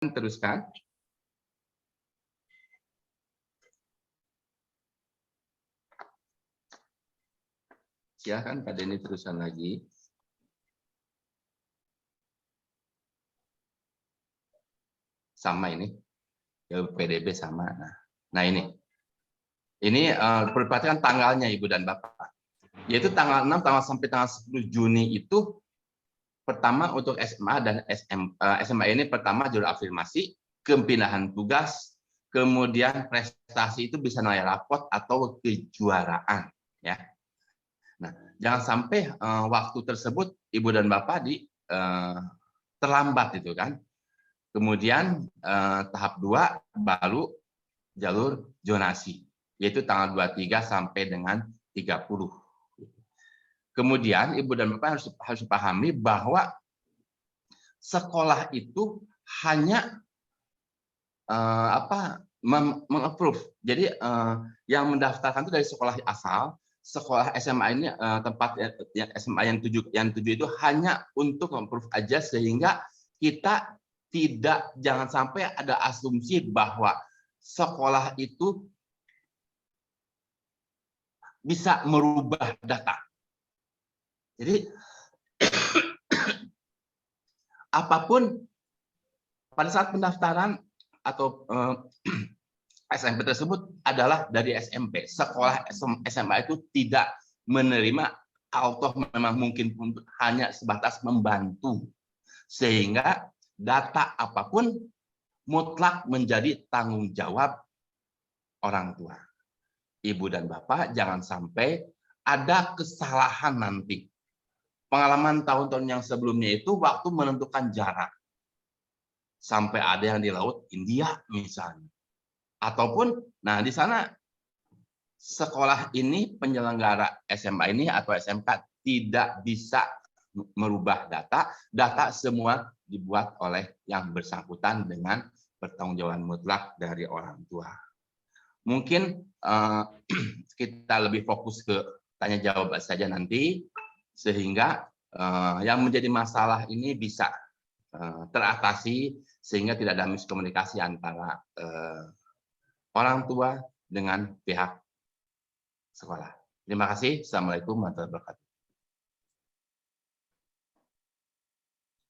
teruskan. Silakan Pak Denny teruskan lagi. Sama ini, ya PDB sama. Nah ini perhatikan tanggalnya Ibu dan Bapak. Yaitu tanggal 6 sampai tanggal 10 Juni itu pertama untuk SMA dan SMA ini pertama jalur afirmasi, kepindahan tugas, kemudian prestasi itu bisa nilai rapot atau kejuaraan, ya. Nah, jangan sampai waktu tersebut Ibu dan Bapak terlambat itu kan. Kemudian tahap 2 baru jalur zonasi, yaitu tanggal 23 sampai dengan 30. Kemudian Ibu dan Bapak harus pahami bahwa sekolah itu hanya meng-approve. Jadi yang mendaftarkan itu dari sekolah asal, sekolah SMA ini tempat SMA yang 7 itu hanya untuk meng-approve aja, sehingga kita jangan sampai ada asumsi bahwa sekolah itu bisa merubah data. Jadi apapun pada saat pendaftaran atau SMP tersebut adalah dari SMP. Sekolah SMA itu tidak menerima, atau memang mungkin hanya sebatas membantu. Sehingga data apapun mutlak menjadi tanggung jawab orang tua. Ibu dan Bapak jangan sampai ada kesalahan nanti. Pengalaman tahun-tahun yang sebelumnya itu waktu menentukan jarak. Sampai ada yang di laut India misalnya. Ataupun, nah di sana sekolah ini, penyelenggara SMA ini atau SMK tidak bisa merubah data semua dibuat oleh yang bersangkutan dengan pertanggungjawaban mutlak dari orang tua. Mungkin kita lebih fokus ke tanya jawab saja nanti, sehingga yang menjadi masalah ini bisa teratasi, sehingga tidak ada miskomunikasi antara orang tua dengan pihak sekolah. Terima kasih. Assalamualaikum warahmatullahi wabarakatuh.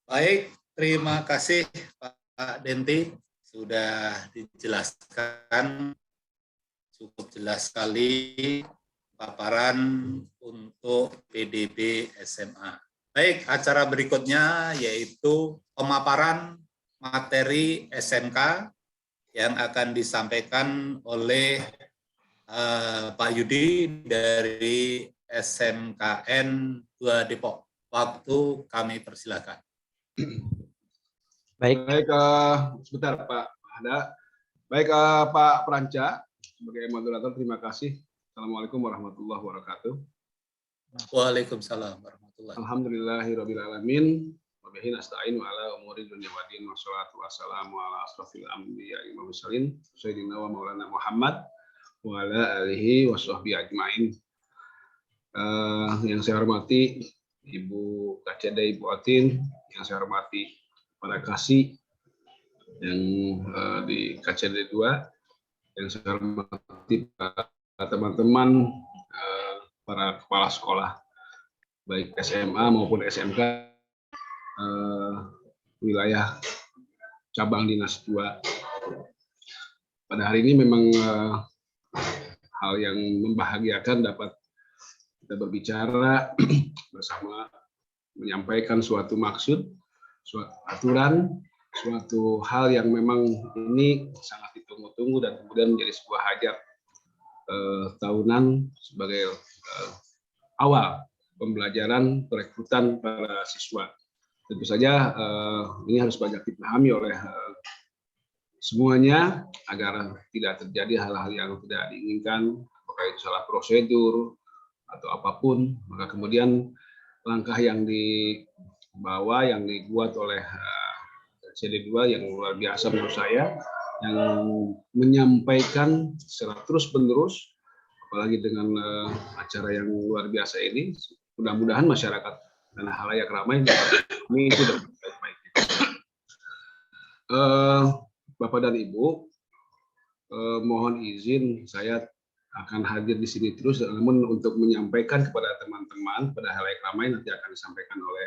Baik, terima kasih Pak Denti, sudah dijelaskan cukup jelas sekali paparan untuk PDB SMA. Baik, acara berikutnya yaitu pemaparan materi SMK yang akan disampaikan oleh Pak Yudi dari SMKN 2 Depok. Waktu kami persilakan. Baik, sebentar Pak Hada. Baik, Pak Pranca sebagai moderator, terima kasih. Assalamualaikum warahmatullahi wabarakatuh. Waalaikumsalam warahmatullahi wabarakatuh. Alhamdulillahirabbil alamin. Wa bihi nasta'inu ala umuri dunya waddin, wassalatu wassalamu ala asrofil anbiya'i wal mursalin sayyidina wa maulana Muhammad wa ala alihi washabbihi ajmain. Yang saya hormati Ibu Kacede, Ibu Atin, yang saya hormati para kasih yang di KCD 2, yang saya hormati teman-teman para kepala sekolah baik SMA maupun SMK wilayah cabang dinas 2. Pada hari ini memang hal yang membahagiakan dapat kita berbicara bersama, menyampaikan suatu maksud, suatu aturan, suatu hal yang memang ini sangat ditunggu-tunggu dan kemudian menjadi sebuah hajat tahunan sebagai awal pembelajaran perekrutan para siswa. Tentu saja ini harus banyak dipahami oleh semuanya agar tidak terjadi hal-hal yang tidak diinginkan, apakah itu salah prosedur atau apapun. Maka kemudian langkah yang dibawa, yang dibuat oleh CD2 yang luar biasa menurut saya, yang menyampaikan secara terus-menerus, apalagi dengan acara yang luar biasa ini, mudah-mudahan masyarakat dan halayak ramai ini sudah baik-baik. Eh, Bapak dan Ibu, mohon izin saya akan hadir di sini terus, namun untuk menyampaikan kepada teman-teman pada halayak ramai nanti akan disampaikan oleh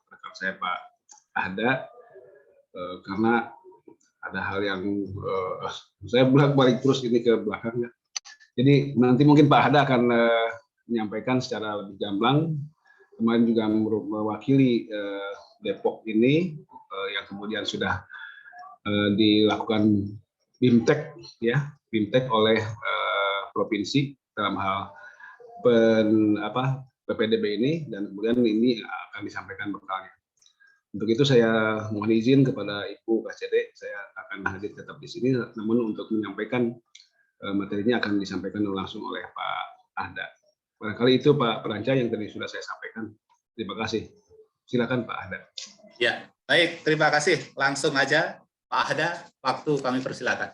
rekan saya Pak Ahda, karena ada hal yang saya bolak-balik terus ini ke belakang ya. Jadi nanti mungkin Pak Ahda akan menyampaikan secara lebih gamblang. Kemarin juga mewakili Depok ini yang kemudian sudah dilakukan BIMTEK ya, BIMTEK oleh provinsi dalam hal PPDB ini, dan kemudian ini akan disampaikan bekalnya. Untuk itu saya mohon izin kepada Ibu KCD, saya akan hadir tetap di sini, namun untuk menyampaikan materinya akan disampaikan langsung oleh Pak Ahda. Barangkali itu Pak Peranca yang tadi sudah saya sampaikan. Terima kasih. Silakan Pak Ahda. Ya, baik, terima kasih. Langsung aja Pak Ahda, waktu kami persilakan.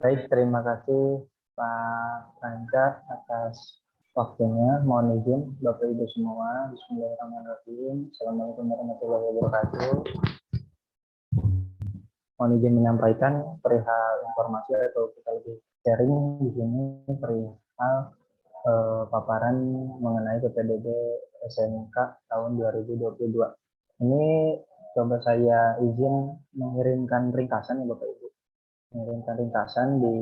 Baik, terima kasih Pak Ranca atas waktunya. Mohon izin Bapak Ibu semua. Bismillahirrahmanirrahim. Assalamualaikum warahmatullahi wabarakatuh. Mohon izin menyampaikan perihal informasi atau kita lebih sharing di sini perihal paparan mengenai PPDB SMK tahun 2022. Ini coba saya izin mengirimkan ringkasan ya Bapak Ibu. Mengirimkan ringkasan di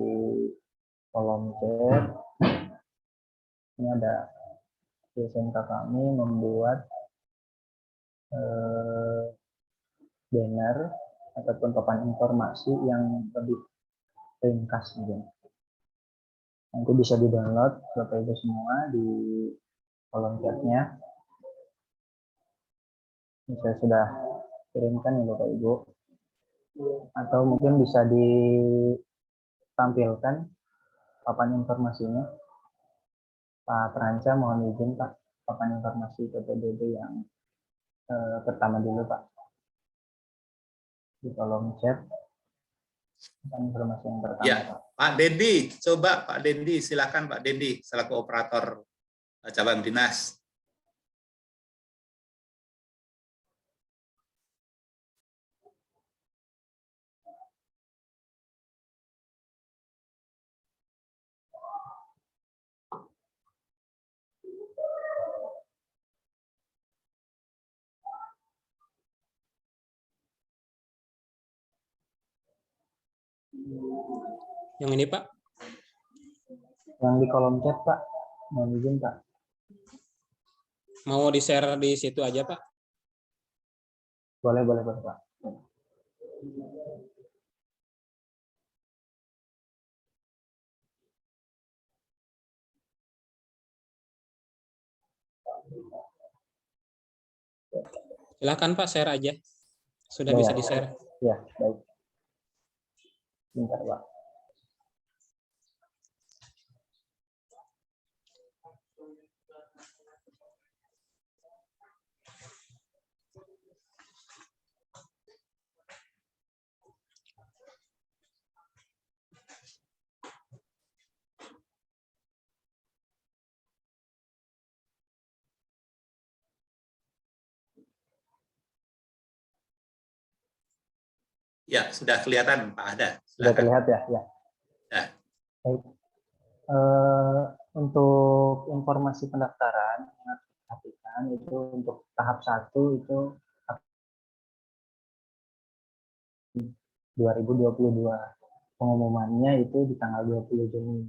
kolom chat. Ini ada SMK kami membuat banner ataupun papan informasi yang lebih ringkas mungkin. Nanti bisa di-download Bapak Ibu semua di kolom chatnya. Ini saya sudah kirimkan ya Bapak Ibu. Atau mungkin bisa ditampilkan papan informasinya. Pak Peranca, mohon izin Pak, papan informasi PPDB yang pertama dulu Pak. Di kolom chat, papan informasi yang pertama Ya, Pak. Pak Dendi, coba Pak Dendi, silakan Pak Dendi selaku operator cabang dinas. Yang ini Pak? Yang di kolom chat Pak, mohon izin Pak. Mau di-share di situ aja Pak? Boleh Pak. Silakan Pak, share aja. Sudah Ya, bisa ya. di-share. Ya, baik. Bentar Pak. Ya, sudah kelihatan Pak Ahda. Sudah Silakan. terlihat ya? Ya. Ya. Baik. Untuk informasi pendaftaran yang harus diperhatikan itu untuk tahap 1 itu 2022. Pengumumannya itu di tanggal 20 Juni.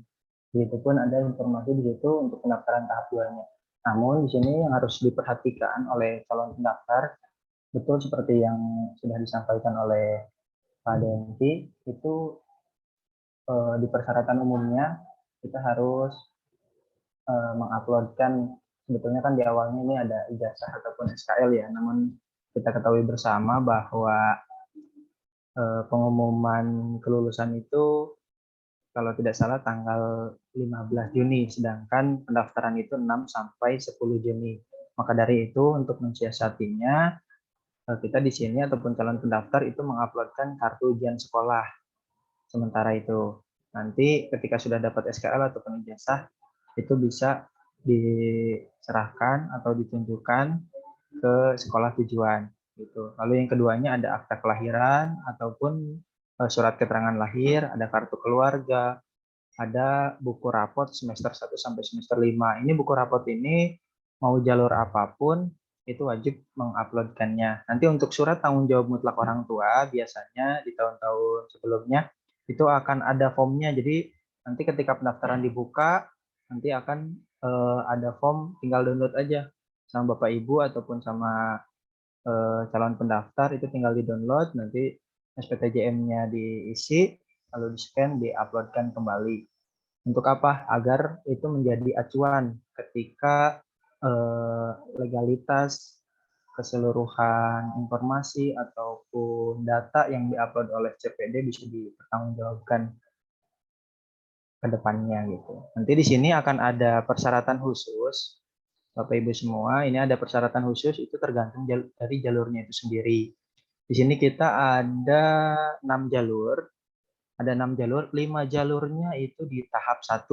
Begitupun ada informasi di situ untuk pendaftaran tahap 2-nya. Namun di sini yang harus diperhatikan oleh calon pendaftar, betul seperti yang sudah disampaikan oleh Pak Denti, itu di persyaratan umumnya kita harus menguploadkan, sebetulnya kan di awalnya ini ada ijazah ataupun SKL ya, namun kita ketahui bersama bahwa pengumuman kelulusan itu kalau tidak salah tanggal 15 Juni, sedangkan pendaftaran itu 6 sampai 10 Juni. Maka dari itu untuk mensiasatinya, kita di sini ataupun calon pendaftar itu menguploadkan kartu ujian sekolah. Sementara itu, nanti ketika sudah dapat SKL ataupun ijazah, itu bisa diserahkan atau ditunjukkan ke sekolah tujuan gitu. Lalu yang keduanya ada akta kelahiran ataupun surat keterangan lahir, ada kartu keluarga, ada buku rapot semester 1 sampai semester 5. Ini buku rapot ini mau jalur apapun itu wajib menguploadkannya. Nanti untuk surat tanggung jawab mutlak orang tua biasanya di tahun-tahun sebelumnya itu akan ada formnya. Jadi nanti ketika pendaftaran dibuka nanti akan ada form, tinggal download aja sama Bapak Ibu ataupun sama calon pendaftar, itu tinggal di-download, nanti SPTJM-nya diisi, lalu di-scan, di-uploadkan kembali. Untuk apa? Agar itu menjadi acuan ketika legalitas keseluruhan informasi ataupun data yang diupload oleh CPD bisa dipertanggungjawabkan ke depannya gitu. Nanti di sini akan ada persyaratan khusus Bapak Ibu semua, ini ada persyaratan khusus itu tergantung dari jalurnya itu sendiri. Di sini kita ada 6 jalur. Ada 6 jalur, 5 jalurnya itu di tahap 1.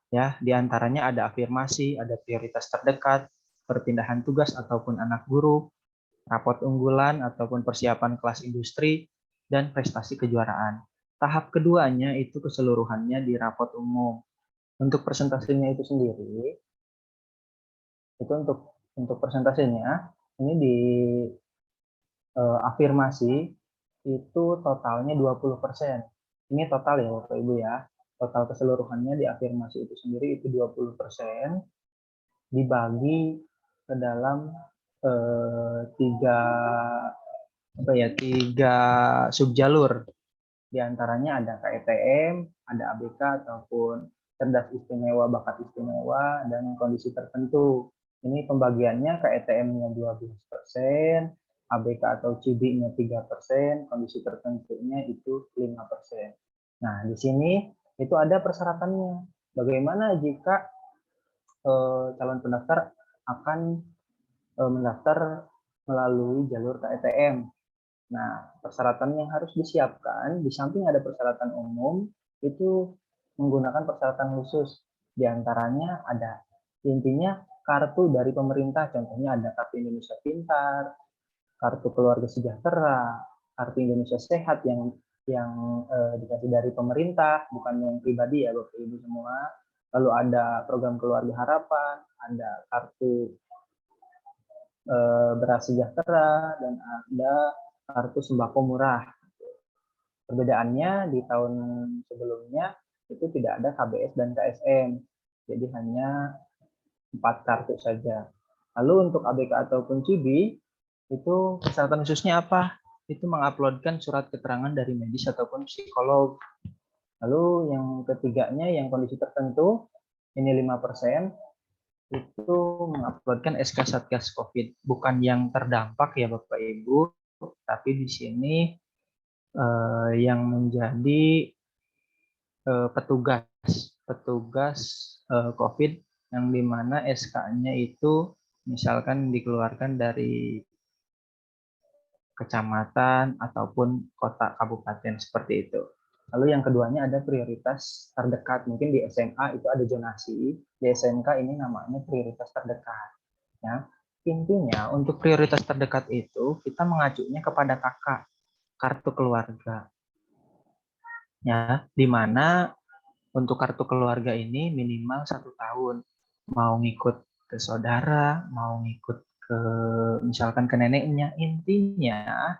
Ya, di antaranya ada afirmasi, ada prioritas terdekat, perpindahan tugas ataupun anak guru, rapot unggulan ataupun persiapan kelas industri, dan prestasi kejuaraan. Tahap keduanya itu keseluruhannya di rapot umum. Untuk presentasinya itu sendiri, itu untuk presentasinya ini di afirmasi itu totalnya 20%. Ini total ya Bapak Ibu ya. Total keseluruhannya di afirmasi itu sendiri itu 20% dibagi ke dalam tiga subjalur. Di antaranya ada KETM, ada ABK ataupun cerdas istimewa, bakat istimewa, dan kondisi tertentu. Ini pembagiannya KETM-nya 12%, ABK atau CIBI-nya 3%, kondisi tertentunya itu 5%. Nah, di sini itu ada persyaratannya. Bagaimana jika calon pendaftar akan mendaftar melalui jalur KETM? Nah, persyaratan yang harus disiapkan, di samping ada persyaratan umum, itu menggunakan persyaratan khusus. Di antaranya ada, intinya kartu dari pemerintah, contohnya ada kartu Indonesia Pintar, kartu keluarga sejahtera, kartu Indonesia Sehat yang dikasih dari pemerintah, bukan yang pribadi ya Bapak Ibu semua. Lalu ada program keluarga harapan, ada kartu beras sejahtera, dan ada kartu sembako murah. Perbedaannya di tahun sebelumnya itu tidak ada KBS dan KSM, jadi hanya 4 kartu saja. Lalu untuk ABK ataupun CIBI itu persyaratan khususnya apa? Itu menguploadkan surat keterangan dari medis ataupun psikolog. Lalu yang ketiganya yang kondisi tertentu ini 5%, itu menguploadkan SK Satgas COVID, bukan yang terdampak ya Bapak Ibu, tapi di sini yang menjadi petugas COVID yang dimana SK-nya itu misalkan dikeluarkan dari kecamatan ataupun kota kabupaten seperti itu. Lalu yang keduanya ada prioritas terdekat. Mungkin di SMA itu ada zonasi, di SMK ini namanya prioritas terdekat. Ya. Intinya untuk prioritas terdekat itu kita mengacunya kepada kakak, kartu keluarga. Ya, di mana untuk kartu keluarga ini minimal 1 tahun. Mau ngikut ke saudara, mau ngikut ke misalkan ke neneknya, intinya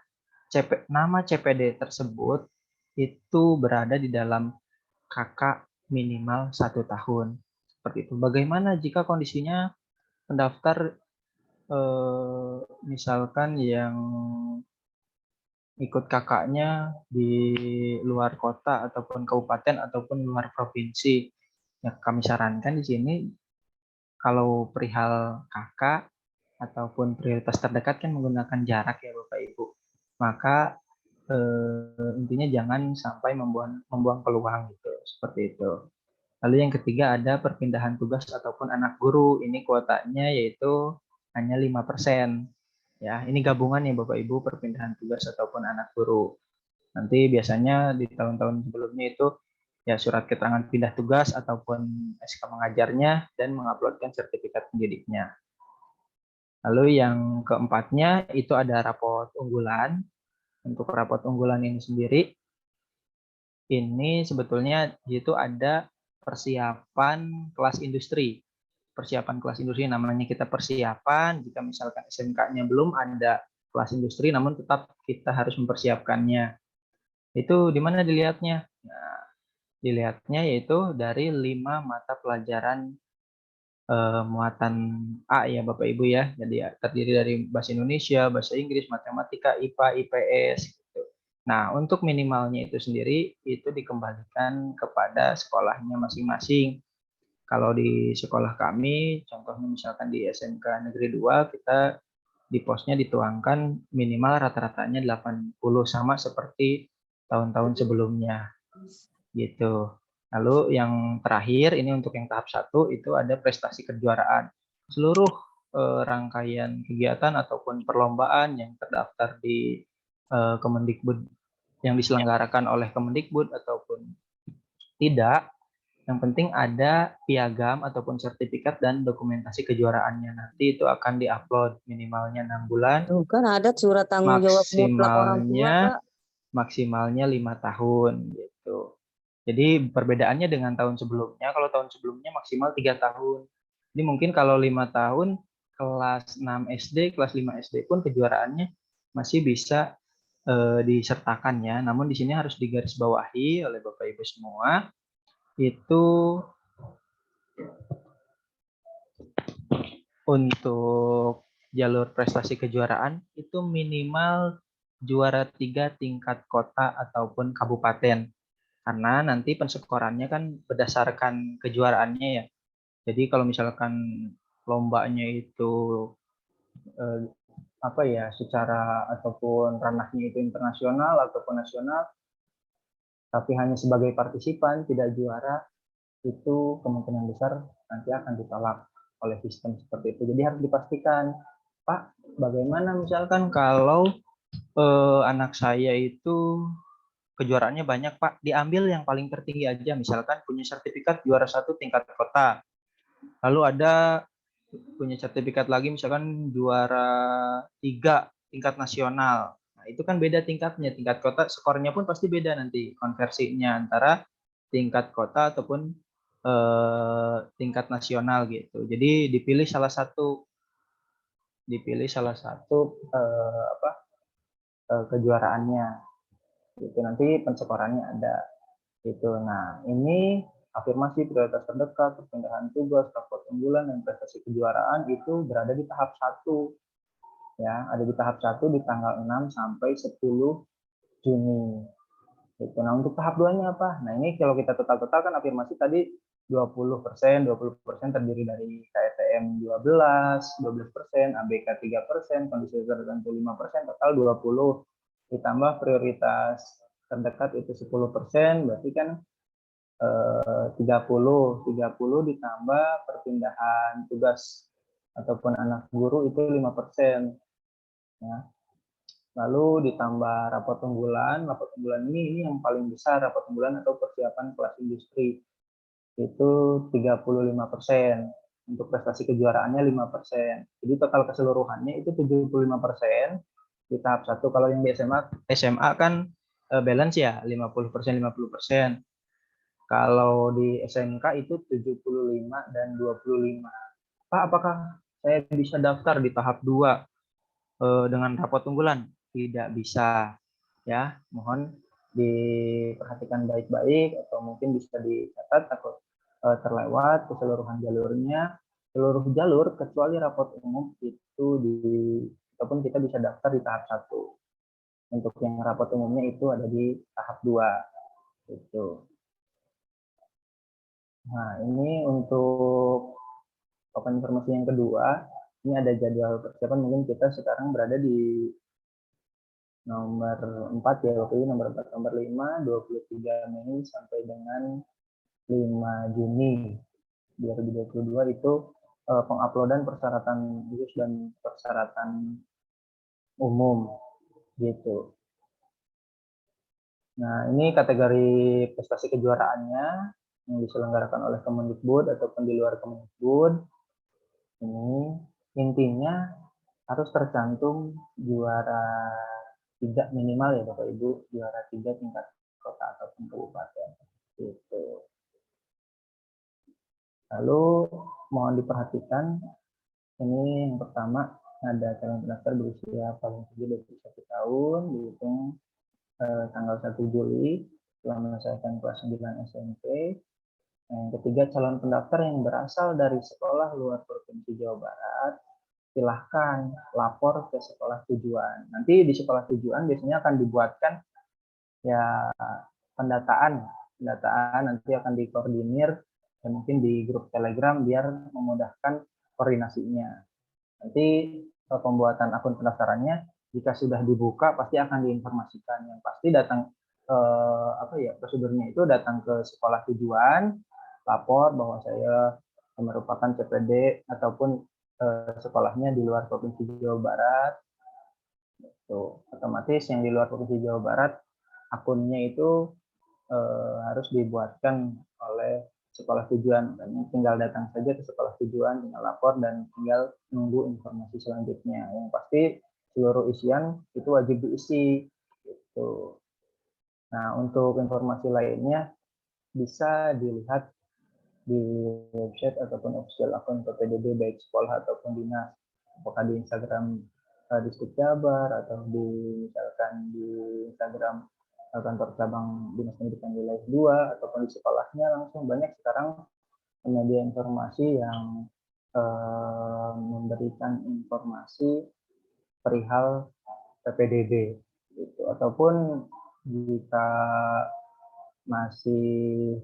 nama CPD tersebut itu berada di dalam KK minimal 1 tahun. Seperti itu. Bagaimana jika kondisinya pendaftar misalkan yang ikut kakaknya di luar kota ataupun kabupaten ataupun luar provinsi? Ya, kami sarankan di sini kalau perihal kakak ataupun prioritas terdekat kan menggunakan jarak ya Bapak Ibu. Maka intinya jangan sampai membuang peluang gitu, seperti itu. Lalu yang ketiga ada perpindahan tugas ataupun anak guru. Ini kuotanya yaitu hanya 5%. Ya, ini gabungan ya Bapak Ibu, perpindahan tugas ataupun anak guru. Nanti biasanya di tahun-tahun sebelumnya itu ya surat keterangan pindah tugas ataupun SK mengajarnya, dan menguploadkan sertifikat pendidiknya. Lalu yang keempatnya itu ada raport unggulan. Untuk raport unggulan ini sendiri, ini sebetulnya itu ada persiapan kelas industri. Persiapan kelas industri namanya kita persiapan, jika misalkan SMK-nya belum ada kelas industri, namun tetap kita harus mempersiapkannya. Itu di mana dilihatnya? Nah, dilihatnya yaitu dari 5 mata pelajaran muatan A ya Bapak Ibu ya. Jadi terdiri dari bahasa Indonesia, bahasa Inggris, matematika, IPA, IPS gitu. Nah, untuk minimalnya itu sendiri itu dikembalikan kepada sekolahnya masing-masing. Kalau di sekolah kami, contohnya misalkan di SMK Negeri 2, kita di posnya dituangkan minimal rata-ratanya 80, sama seperti tahun-tahun sebelumnya. Gitu. Lalu yang terakhir ini untuk yang tahap 1 itu ada prestasi kejuaraan. Seluruh rangkaian kegiatan ataupun perlombaan yang terdaftar di Kemendikbud, yang diselenggarakan oleh Kemendikbud ataupun tidak, yang penting ada piagam ataupun sertifikat dan dokumentasi kejuaraannya. Nanti itu akan diupload minimalnya 6 bulan, Tuh kan ada surat tanggung jawab mutlak orang tua, Pak. maksimalnya 5 tahun gitu. Jadi perbedaannya dengan tahun sebelumnya, kalau tahun sebelumnya maksimal 3 tahun. Ini mungkin kalau 5 tahun, kelas 6 SD, kelas 5 SD pun kejuaraannya masih bisa disertakan ya. Namun di sini harus digarisbawahi oleh Bapak Ibu semua, itu untuk jalur prestasi kejuaraan itu minimal juara 3 tingkat kota ataupun kabupaten. Karena nanti penskorannya kan berdasarkan kejuaraannya ya. Jadi kalau misalkan lombanya itu secara ataupun ranahnya itu internasional ataupun nasional, tapi hanya sebagai partisipan tidak juara, itu kemungkinan besar nanti akan ditolak oleh sistem seperti itu. Jadi harus dipastikan, Pak, bagaimana misalkan kalau anak saya itu kejuaraannya banyak, Pak, diambil yang paling tertinggi aja, misalkan punya sertifikat juara 1 tingkat kota, lalu ada punya sertifikat lagi misalkan juara 3 tingkat nasional. Nah, itu kan beda tingkatnya, tingkat kota skornya pun pasti beda nanti konversinya antara tingkat kota ataupun tingkat nasional gitu. Jadi dipilih salah satu kejuaraannya gitu, nanti penskorannya ada gitu. Nah, ini afirmasi prioritas terdekat, perpindahan tugas, raport unggulan, dan prestasi kejuaraan itu berada di tahap 1 ya, ada di tahap 1 di tanggal 6 sampai 10 Juni gitu. Nah, untuk tahap 2-nya apa? Nah, ini kalau kita total-total kan afirmasi tadi 20% terdiri dari KTM 12%, ABK 3%, kondisi tertentu 5%, total 20, ditambah prioritas terdekat itu 10%, berarti kan 30 ditambah perpindahan tugas ataupun anak guru itu 5%. Ya. Lalu ditambah raport unggulan ini yang paling besar, raport unggulan atau persiapan kelas industri itu 35%, untuk prestasi kejuaraannya 5%. Jadi total keseluruhannya itu 75% di tahap 1. Kalau yang di SMA kan balance ya 50%. Kalau di SMK itu 75 dan 25. Pak, apakah saya bisa daftar di tahap 2 dengan raport unggulan? Tidak bisa ya, mohon diperhatikan baik-baik, atau mungkin bisa dicatat atau terlewat keseluruhan jalurnya, seluruh jalur kecuali raport umum itu ataupun kita bisa daftar di tahap 1. Untuk yang raport umumnya itu ada di tahap 2 gitu. Nah, ini untuk papan informasi yang kedua. Ini ada jadwal persiapan, mungkin kita sekarang berada di nomor 4 ya, waktu ini nomor 4, nomor 5, 23 Mei sampai dengan 5 Juni 2022 itu penguploadan persyaratan khusus dan persyaratan umum gitu. Nah, ini kategori prestasi kejuaraannya yang diselenggarakan oleh Kemendikbud ataupun di luar Kemendikbud. Ini intinya harus tercantum juara 3 minimal ya Bapak Ibu, juara 3 tingkat kota ataupun kabupaten. Gitu. Lalu mohon diperhatikan, ini yang pertama ada calon pendaftar berusia paling tinggi 21 tahun, dihitung tanggal 1 Juli setelah menyelesaikan kelas 9 SMP. Yang ketiga, calon pendaftar yang berasal dari sekolah luar Provinsi Jawa Barat, silahkan lapor ke sekolah tujuan. Nanti di sekolah tujuan biasanya akan dibuatkan ya pendataan nanti akan dikoordinir dan mungkin di grup Telegram biar memudahkan koordinasinya. Nanti pembuatan akun pendaftarannya jika sudah dibuka pasti akan diinformasikan. Yang pasti datang prosedurnya itu datang ke sekolah tujuan, lapor bahwa saya merupakan CPD ataupun sekolahnya di luar Provinsi Jawa Barat. Tuh, otomatis yang di luar Provinsi Jawa Barat akunnya itu harus dibuatkan oleh sekolah tujuan, dan tinggal datang saja ke sekolah tujuan, tinggal lapor dan tinggal nunggu informasi selanjutnya. Yang pasti seluruh isian itu wajib diisi. Gitu. Nah, untuk informasi lainnya bisa dilihat di website ataupun official akun PPDB baik sekolah ataupun dinas, apakah di Instagram Distrik Jabar atau misalkan di Instagram kantor cabang Dinas Pendidikan Wilayah 2 ataupun di sekolahnya langsung. Banyak sekarang penyedia informasi yang memberikan informasi perihal PPDB gitu. Ataupun jika masih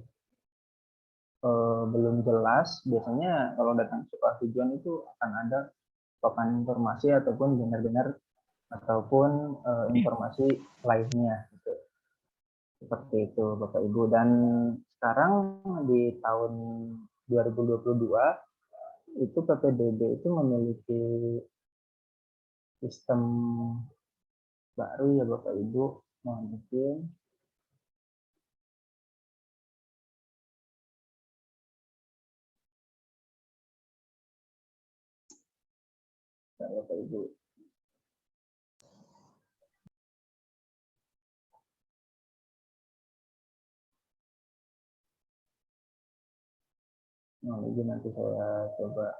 belum jelas, biasanya kalau datang ke sekolah tujuan itu akan ada papan informasi ataupun benar-benar ataupun informasi lainnya gitu. Seperti itu Bapak Ibu. Dan sekarang di tahun 2022 itu PPDB itu memiliki sistem baru ya Bapak Ibu. Mohon izin. Bapak Ibu. Nah, jadi nanti saya coba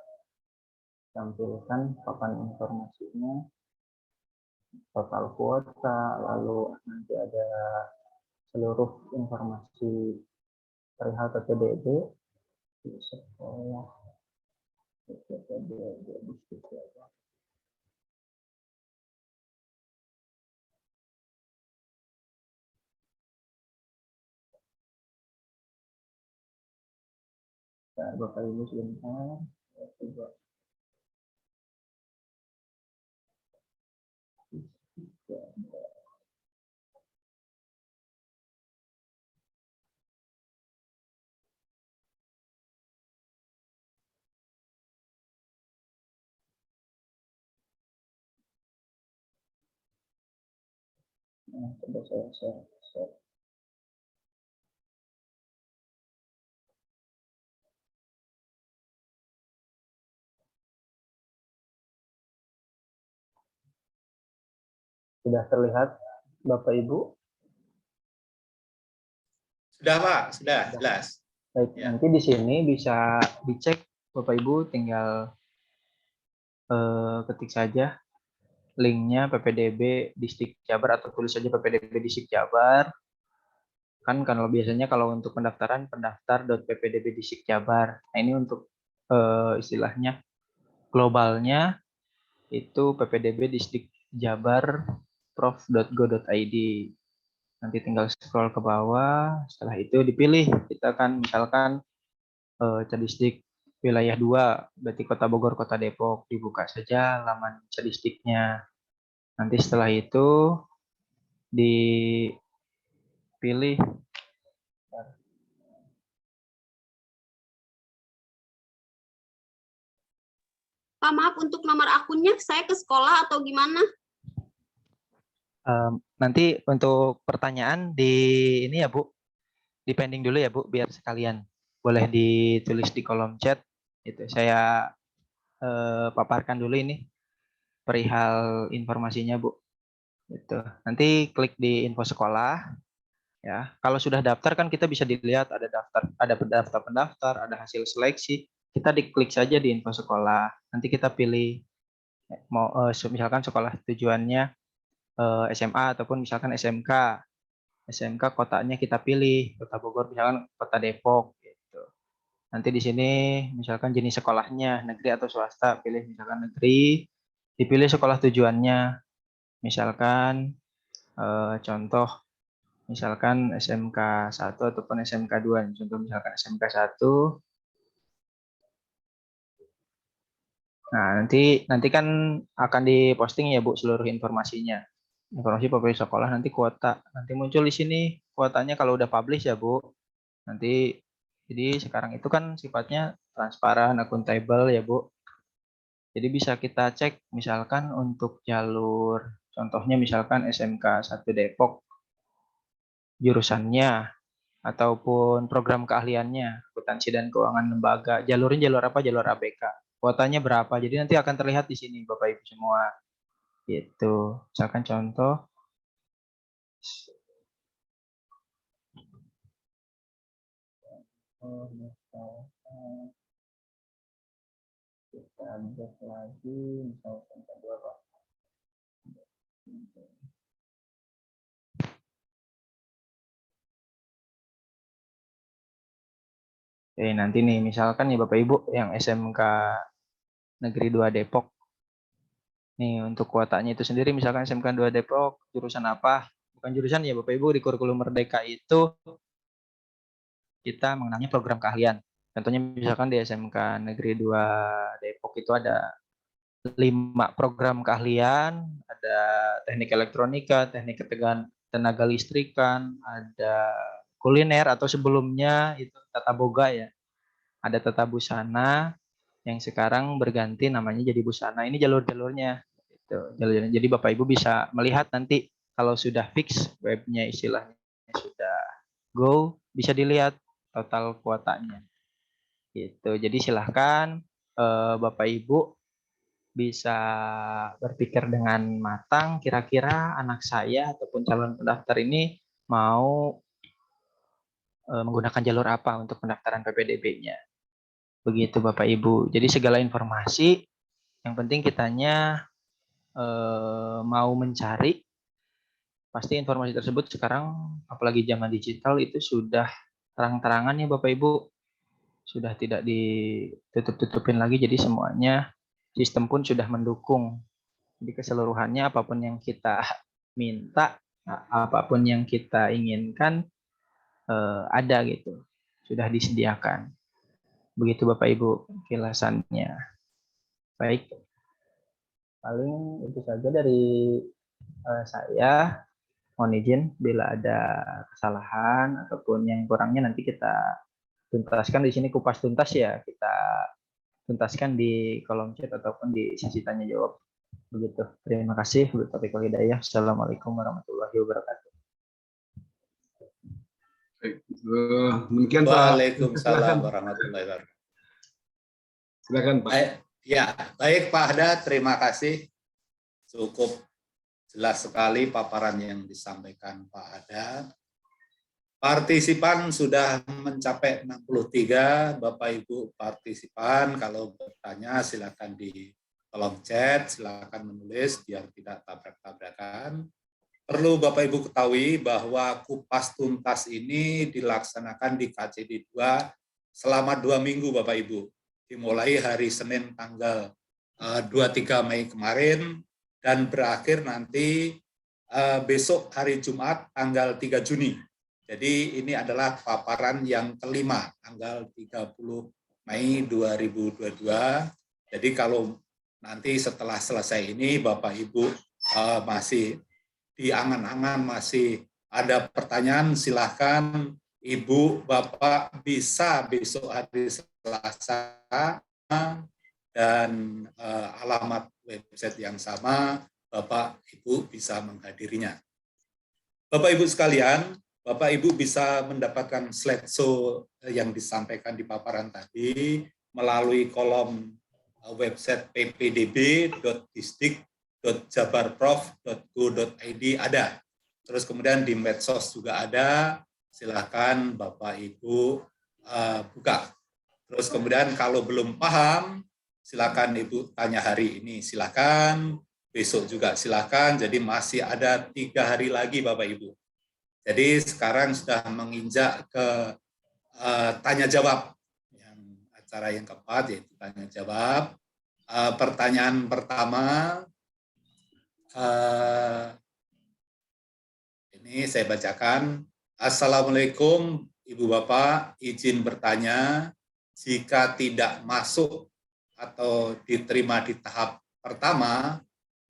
tampilkan papan informasinya, total kuota, lalu nanti ada seluruh informasi perihal PPDB di sekolah PPDB Distrik Jabar. Nah, Bapak Ibu sebentar, coba coba saya share. Sudah terlihat Bapak Ibu? Sudah Pak, sudah jelas. Baik, Ya. nanti di sini bisa dicek Bapak Ibu, tinggal ketik saja linknya PPDB Distrik Jabar atau tulis saja PPDB Distrik Jabar. Kan kalau biasanya kalau untuk pendaftaran pendaftar.ppdb Distrik Jabar. Nah, ini untuk istilahnya globalnya itu ppdb Distrik Jabar prof.go.id. Nanti tinggal scroll ke bawah, setelah itu dipilih. Kita akan misalkan Cadistik wilayah 2, berarti Kota Bogor, Kota Depok, dibuka saja laman Cadistiknya. Nanti setelah itu dipilih Pak, maaf, untuk nomor akunnya saya ke sekolah atau gimana? Nanti untuk pertanyaan di ini ya Bu, di pending dulu ya Bu, biar sekalian boleh ditulis di kolom chat. Itu saya paparkan dulu ini perihal informasinya Bu. Itu nanti klik di info sekolah ya. Kalau sudah daftar kan kita bisa dilihat ada daftar, ada pendaftar, ada hasil seleksi. Kita diklik saja di info sekolah. Nanti kita pilih mau misalkan sekolah tujuannya SMA ataupun misalkan SMK. SMK kotanya kita pilih, Kota Bogor misalkan Kota Depok gitu. Nanti di sini misalkan jenis sekolahnya negeri atau swasta, pilih misalkan negeri, dipilih sekolah tujuannya. Misalkan contoh misalkan SMK 1 ataupun SMK 2. Contoh misalkan SMK 1. Nah, nanti kan akan diposting ya Bu seluruh informasinya. Informasi publish sekolah, nanti kuota. Nanti muncul di sini kuotanya kalau udah publish ya Bu. Nanti jadi sekarang itu kan sifatnya transparan, akuntabel ya Bu. Jadi bisa kita cek misalkan untuk jalur, contohnya misalkan SMK 1 Depok, jurusannya ataupun program keahliannya, akuntansi dan keuangan lembaga, jalurnya jalur apa, jalur ABK, kuotanya berapa. Jadi nanti akan terlihat di sini Bapak Ibu semua. Gitu. Misalkan contoh kita buat lagi misalkan kedua Pak. Oke, nanti nih misalkan nih Bapak Ibu yang SMK Negeri 2 Depok. Nih untuk kuotanya itu sendiri misalkan SMK 2 Depok jurusan apa? Bukan jurusan ya Bapak Ibu, di kurikulum Merdeka itu kita mengenalnya program keahlian. Contohnya misalkan di SMK Negeri 2 Depok itu ada 5 program keahlian, ada teknik elektronika, teknik tenaga listrikan, ada kuliner atau sebelumnya itu tata boga ya. Ada tata busana yang sekarang berganti namanya jadi busana. Ini jalur-jalurnya. Gitu. Jalur-jalurnya. Jadi Bapak Ibu bisa melihat nanti kalau sudah fix webnya istilahnya sudah go, bisa dilihat total kuotanya. Gitu. Jadi silahkan Bapak Ibu bisa berpikir dengan matang kira-kira anak saya ataupun calon pendaftar ini mau menggunakan jalur apa untuk pendaftaran PPDB-nya. Begitu Bapak Ibu. Jadi segala informasi yang penting kitanya mau mencari, pasti informasi tersebut sekarang apalagi zaman digital itu sudah terang-terangan ya Bapak Ibu. Sudah tidak ditutup-tutupin lagi, jadi semuanya sistem pun sudah mendukung. Jadi keseluruhannya apapun yang kita minta, apapun yang kita inginkan ada gitu, sudah disediakan. Begitu Bapak Ibu kilasannya. Baik, paling itu saja dari saya. Mohon izin bila ada kesalahan ataupun yang kurangnya nanti kita tuntaskan di sini, kupas tuntas ya, kita tuntaskan di kolom chat ataupun di sesi tanya jawab. Begitu. Terima kasih. Wabillahi taufiq wal hidayah. Assalamualaikum warahmatullahi wabarakatuh. Baik, demikian Pak. Waalaikumsalam warahmatullahi wabarakatuh. Silakan Pak. Baik Pak Hada, terima kasih. Cukup jelas sekali paparan yang disampaikan Pak Hada. Partisipan sudah mencapai 63, Bapak Ibu partisipan. Kalau bertanya silakan di kolom chat, silakan menulis biar tidak tabrak-tabrakan. Perlu Bapak Ibu ketahui bahwa kupas tuntas ini dilaksanakan di KCD 2 selama 2 minggu Bapak Ibu. Dimulai hari Senin tanggal 23 Mei kemarin dan berakhir nanti besok hari Jumat tanggal 3 Juni. Jadi ini adalah paparan yang kelima tanggal 30 Mei 2022. Jadi kalau nanti setelah selesai ini Bapak Ibu masih di angan-angan masih ada pertanyaan, silahkan Ibu Bapak bisa besok hari Selasa dan alamat website yang sama Bapak Ibu bisa menghadirinya. Bapak Ibu sekalian, Bapak Ibu bisa mendapatkan slideshow yang disampaikan di paparan tadi melalui kolom website ppdb.distrik.jabarprof.go.id ada. Terus kemudian di medsos juga ada, silakan Bapak Ibu buka. Terus kemudian kalau belum paham, silakan Ibu tanya hari ini, silakan. Besok juga silakan, jadi masih ada 3 hari lagi Bapak Ibu. Jadi sekarang sudah menginjak ke tanya jawab, yang acara yang keempat yaitu tanya jawab. Pertanyaan pertama, ini saya bacakan. Assalamualaikum Ibu Bapak, izin bertanya, jika tidak masuk atau diterima di tahap pertama,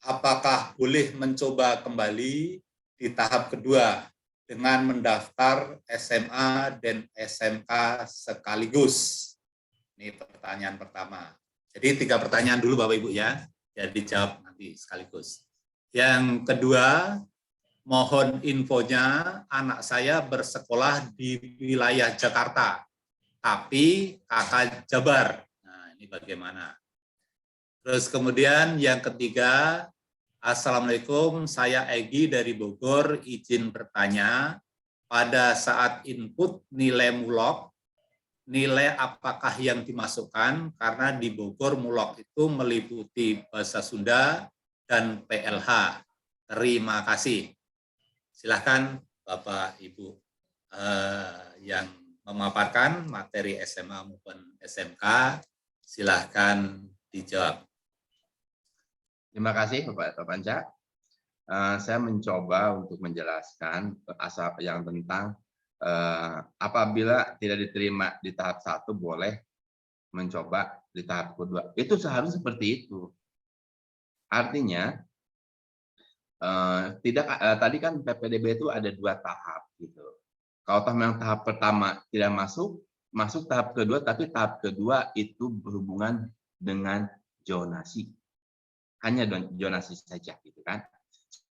apakah boleh mencoba kembali di tahap kedua dengan mendaftar SMA dan SMK sekaligus? Ini pertanyaan pertama. Jadi 3 pertanyaan dulu Bapak Ibu ya, dijawab nanti sekaligus. Yang kedua, mohon infonya, anak saya bersekolah di wilayah Jakarta, tapi kakak Jabar. Nah, ini bagaimana? Terus kemudian yang ketiga, Assalamualaikum, saya Egi dari Bogor, izin bertanya, pada saat input nilai mulok, nilai apakah yang dimasukkan? Karena di Bogor mulok itu meliputi bahasa Sunda dan PLH. Terima kasih. Silahkan Bapak Ibu yang memaparkan materi SMA maupun SMK, silahkan dijawab. Terima kasih Bapak Panca. Saya mencoba untuk menjelaskan asal yang tentang apabila tidak diterima di tahap 1 boleh mencoba di tahap kedua. Itu seharusnya seperti itu. Artinya tadi kan PPDB itu ada 2 tahap gitu. Kalau memang tahap pertama tidak masuk tahap kedua, tapi tahap kedua itu berhubungan dengan zonasi. Hanya zonasi saja gitu kan,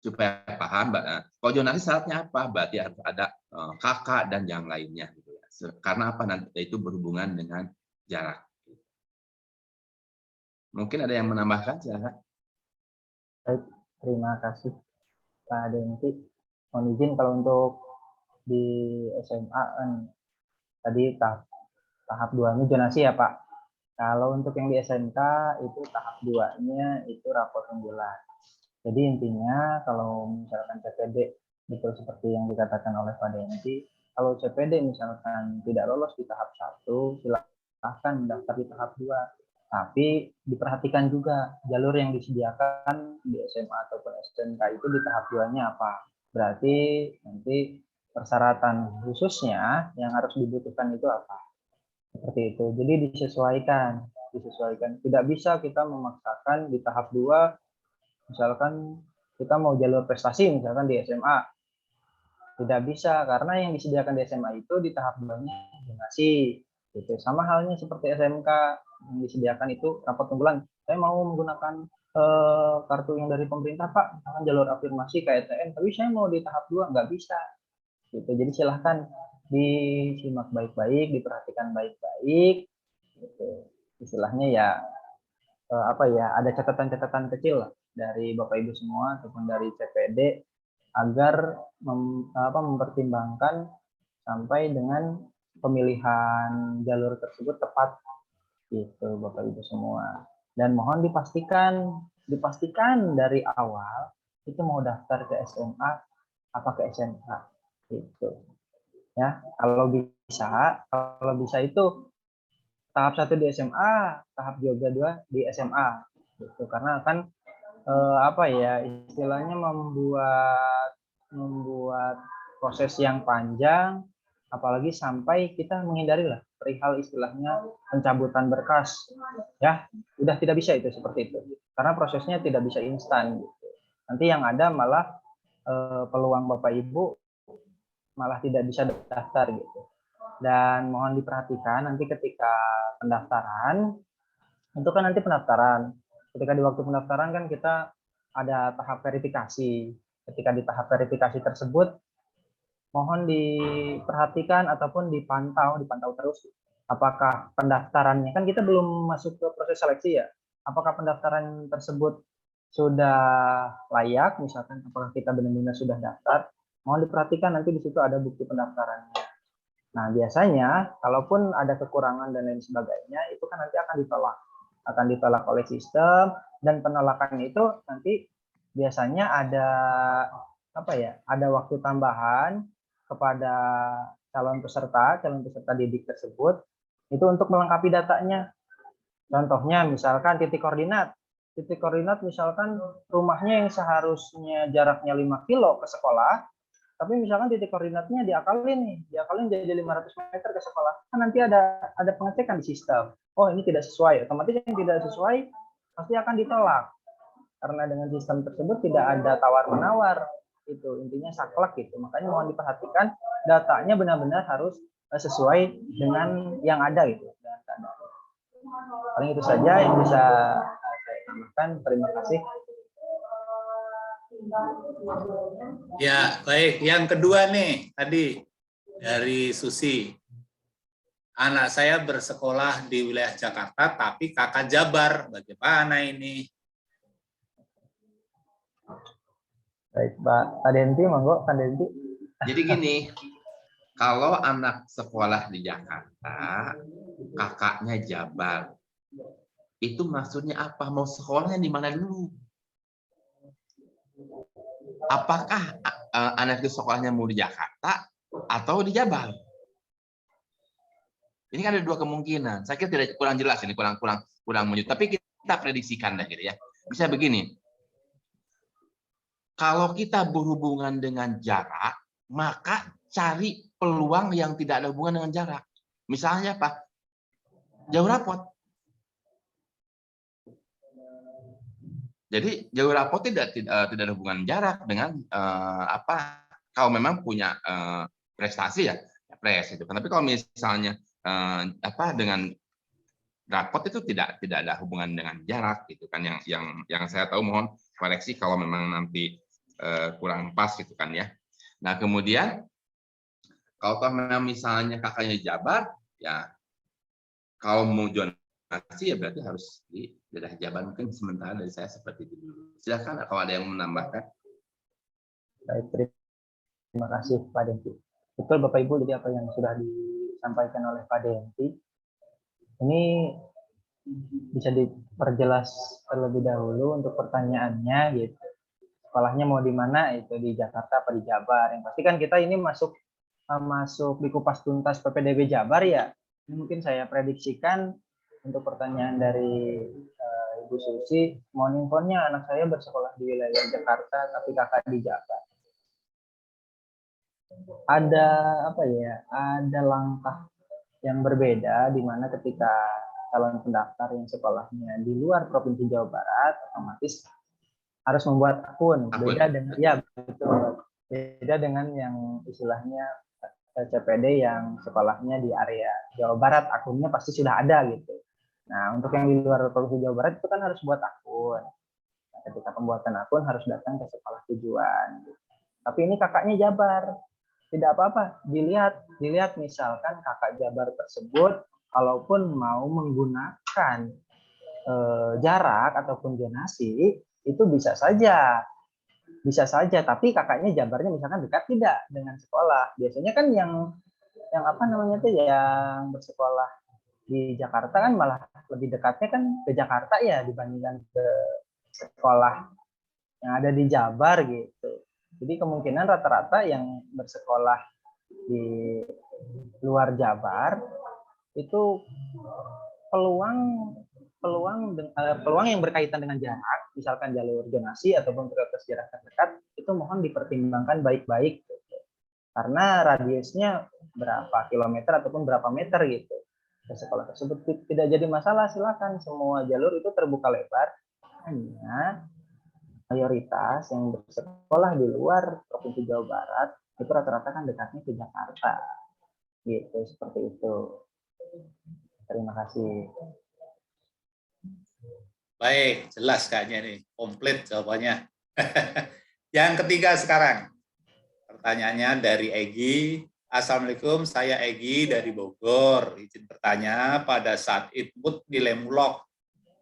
supaya paham. Kalau zonasi syaratnya apa? Berarti harus ada kakak dan yang lainnya gitu ya. Karena apa? Nanti itu berhubungan dengan jarak. Mungkin ada yang menambahkan, silakan. Baik, terima kasih Pak Denti. Mohon izin kalau untuk di SMA kan tadi tahap 2-nya zonasi ya Pak. Kalau untuk yang di SMK itu tahap 2-nya itu rapor unggulan. Jadi intinya kalau misalkan CPD betul seperti yang dikatakan oleh Pak Denti, kalau CPD misalkan tidak lolos di tahap 1, silahkan mendaftar di tahap 2. Tapi diperhatikan juga jalur yang disediakan di SMA ataupun SMK itu di tahap 2-nya apa. Berarti nanti persyaratan khususnya yang harus dibutuhkan itu apa. Seperti itu. Jadi disesuaikan. Tidak bisa kita memaksakan di tahap 2, misalkan kita mau jalur prestasi misalkan di SMA. Tidak bisa, karena yang disediakan di SMA itu di tahap 2-nya zonasi. Gitu. Sama halnya seperti SMK, yang disediakan itu raport unggulan. Saya mau menggunakan kartu yang dari pemerintah Pak, misalkan jalur afirmasi KTN, tapi saya mau di tahap 2, nggak bisa. Gitu. Jadi silahkan disimak baik-baik, diperhatikan baik-baik. Gitu. Istilahnya ya ada catatan-catatan kecil lah dari Bapak Ibu semua ataupun dari CPD agar mempertimbangkan sampai dengan pemilihan jalur tersebut tepat gitu Bapak Ibu semua. Dan mohon dipastikan dari awal itu mau daftar ke SMA apa ke SMK gitu. Ya, kalau bisa itu tahap 1 di SMA, tahap 2 di SMA gitu. Karena kan istilahnya membuat proses yang panjang, apalagi sampai kita menghindari lah perihal istilahnya pencabutan berkas. Ya, udah tidak bisa itu seperti itu. Karena prosesnya tidak bisa instan gitu. Nanti yang ada malah peluang Bapak Ibu malah tidak bisa daftar gitu. Dan mohon diperhatikan nanti ketika pendaftaran, itu kan nanti pendaftaran. Ketika di waktu pendaftaran kan kita ada tahap verifikasi. Ketika di tahap verifikasi tersebut, mohon diperhatikan ataupun dipantau terus apakah pendaftarannya, kan kita belum masuk ke proses seleksi ya, apakah pendaftaran tersebut sudah layak, misalkan apakah kita benar-benar sudah daftar, mohon diperhatikan nanti di situ ada bukti pendaftarannya. Nah, biasanya kalaupun ada kekurangan dan lain sebagainya, itu kan nanti akan ditolak oleh sistem, dan penolakan itu nanti biasanya ada ada waktu tambahan kepada calon peserta didik tersebut itu untuk melengkapi datanya. Contohnya misalkan titik koordinat misalkan rumahnya yang seharusnya jaraknya 5 kilo ke sekolah, tapi misalkan titik koordinatnya diakalin jadi 500 meter ke sekolah, kan nanti ada pengecekan di sistem. Oh, ini tidak sesuai, otomatis yang tidak sesuai pasti akan ditolak. Karena dengan sistem tersebut tidak ada tawar-menawar, itu intinya saklek gitu. Makanya mohon diperhatikan datanya benar-benar harus sesuai dengan yang ada gitu. Paling itu saja yang bisa saya tambahkan. Terima kasih. Ya, baik. Yang kedua nih, tadi dari Susi. Anak saya bersekolah di wilayah Jakarta, tapi kakak Jabar. Bagaimana ini? Baik, Pak Denti, monggo, Pak Denti. Jadi gini, kalau anak sekolah di Jakarta, kakaknya Jabar, itu maksudnya apa? Mau sekolahnya di mana dulu? Apakah anak itu sekolahnya mau di Jakarta atau di Jabar? Ini kan ada dua kemungkinan. Saya kira kurang jelas ini, kurang menyut. Tapi kita prediksikan dah gitu ya. Bisa begini. Kalau kita berhubungan dengan jarak, maka cari peluang yang tidak ada hubungan dengan jarak. Misalnya apa? Jauh rapot. Jadi jauh rapot tidak ada hubungan jarak dengan kalau memang punya prestasi ya pres itu. Tapi kalau misalnya dengan rapot itu tidak ada hubungan dengan jarak gitu kan, yang saya tahu, mohon koreksi kalau memang nanti kurang pas gitu kan ya. Nah, kemudian kalau misalnya kakaknya Jabar, ya kalau mau zonasi ya berarti harus di daerah Jabar. Mungkin sementara dari saya seperti itu dulu. Silakan kalau ada yang menambahkan. Baik, terima kasih Pak Denti. Betul Bapak Ibu, jadi apa yang sudah disampaikan oleh Pak Denti ini bisa diperjelas terlebih dahulu untuk pertanyaannya gitu. Sekolahnya mau di mana, itu di Jakarta apa di Jabar? Yang pasti kan kita ini masuk di kupas tuntas PPDB Jabar ya. Ini mungkin saya prediksikan untuk pertanyaan dari Ibu Susi, mohon infonya anak saya bersekolah di wilayah Jakarta tapi kakak di Jabar. Ada ada langkah yang berbeda di mana ketika calon pendaftar yang sekolahnya di luar Provinsi Jawa Barat otomatis harus membuat akun. Beda dengan yang istilahnya CPD yang sekolahnya di area Jawa Barat, akunnya pasti sudah ada gitu. Nah, untuk yang di luar Provinsi Jawa Barat itu kan harus buat akun. Nah, ketika pembuatan akun harus datang ke sekolah tujuan. Tapi ini kakaknya Jabar, tidak apa-apa. Dilihat misalkan kakak Jabar tersebut, kalaupun mau menggunakan jarak ataupun zonasi, itu bisa saja, tapi kakaknya Jabarnya misalkan dekat tidak dengan sekolah. Biasanya kan yang bersekolah di Jakarta kan malah lebih dekatnya kan ke Jakarta ya dibandingkan ke sekolah yang ada di Jabar gitu. Jadi kemungkinan rata-rata yang bersekolah di luar Jabar itu peluang yang berkaitan dengan jarak, misalkan jalur zonasi ataupun prioritas jarak terdekat, itu mohon dipertimbangkan baik-baik gitu. Karena radiusnya berapa kilometer ataupun berapa meter gitu ke sekolah tersebut tidak jadi masalah, silakan, semua jalur itu terbuka lebar. Hanya mayoritas yang bersekolah di luar Provinsi Jawa Barat itu rata-rata kan dekatnya ke Jakarta gitu, seperti itu. Terima kasih. Baik, jelas kayaknya nih, komplit jawabannya. Yang ketiga sekarang, pertanyaannya dari Egi. Assalamualaikum, saya Egi dari Bogor. Izin bertanya, pada saat input nilai mulok,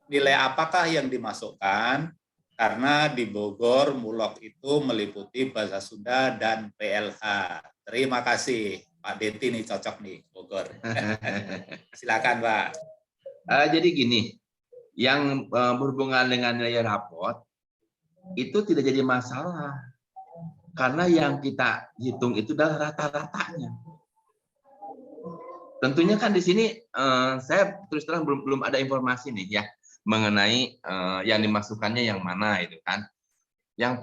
nilai apakah yang dimasukkan? Karena di Bogor mulok itu meliputi bahasa Sunda dan PLH. Terima kasih, Pak Deti nih cocok nih Bogor. Silakan Pak. Jadi gini, yang berhubungan dengan nilai rapot itu tidak jadi masalah karena yang kita hitung itu adalah rata-ratanya. Tentunya kan di sini saya terus terang belum ada informasi nih ya mengenai yang dimasukkannya yang mana itu kan. Yang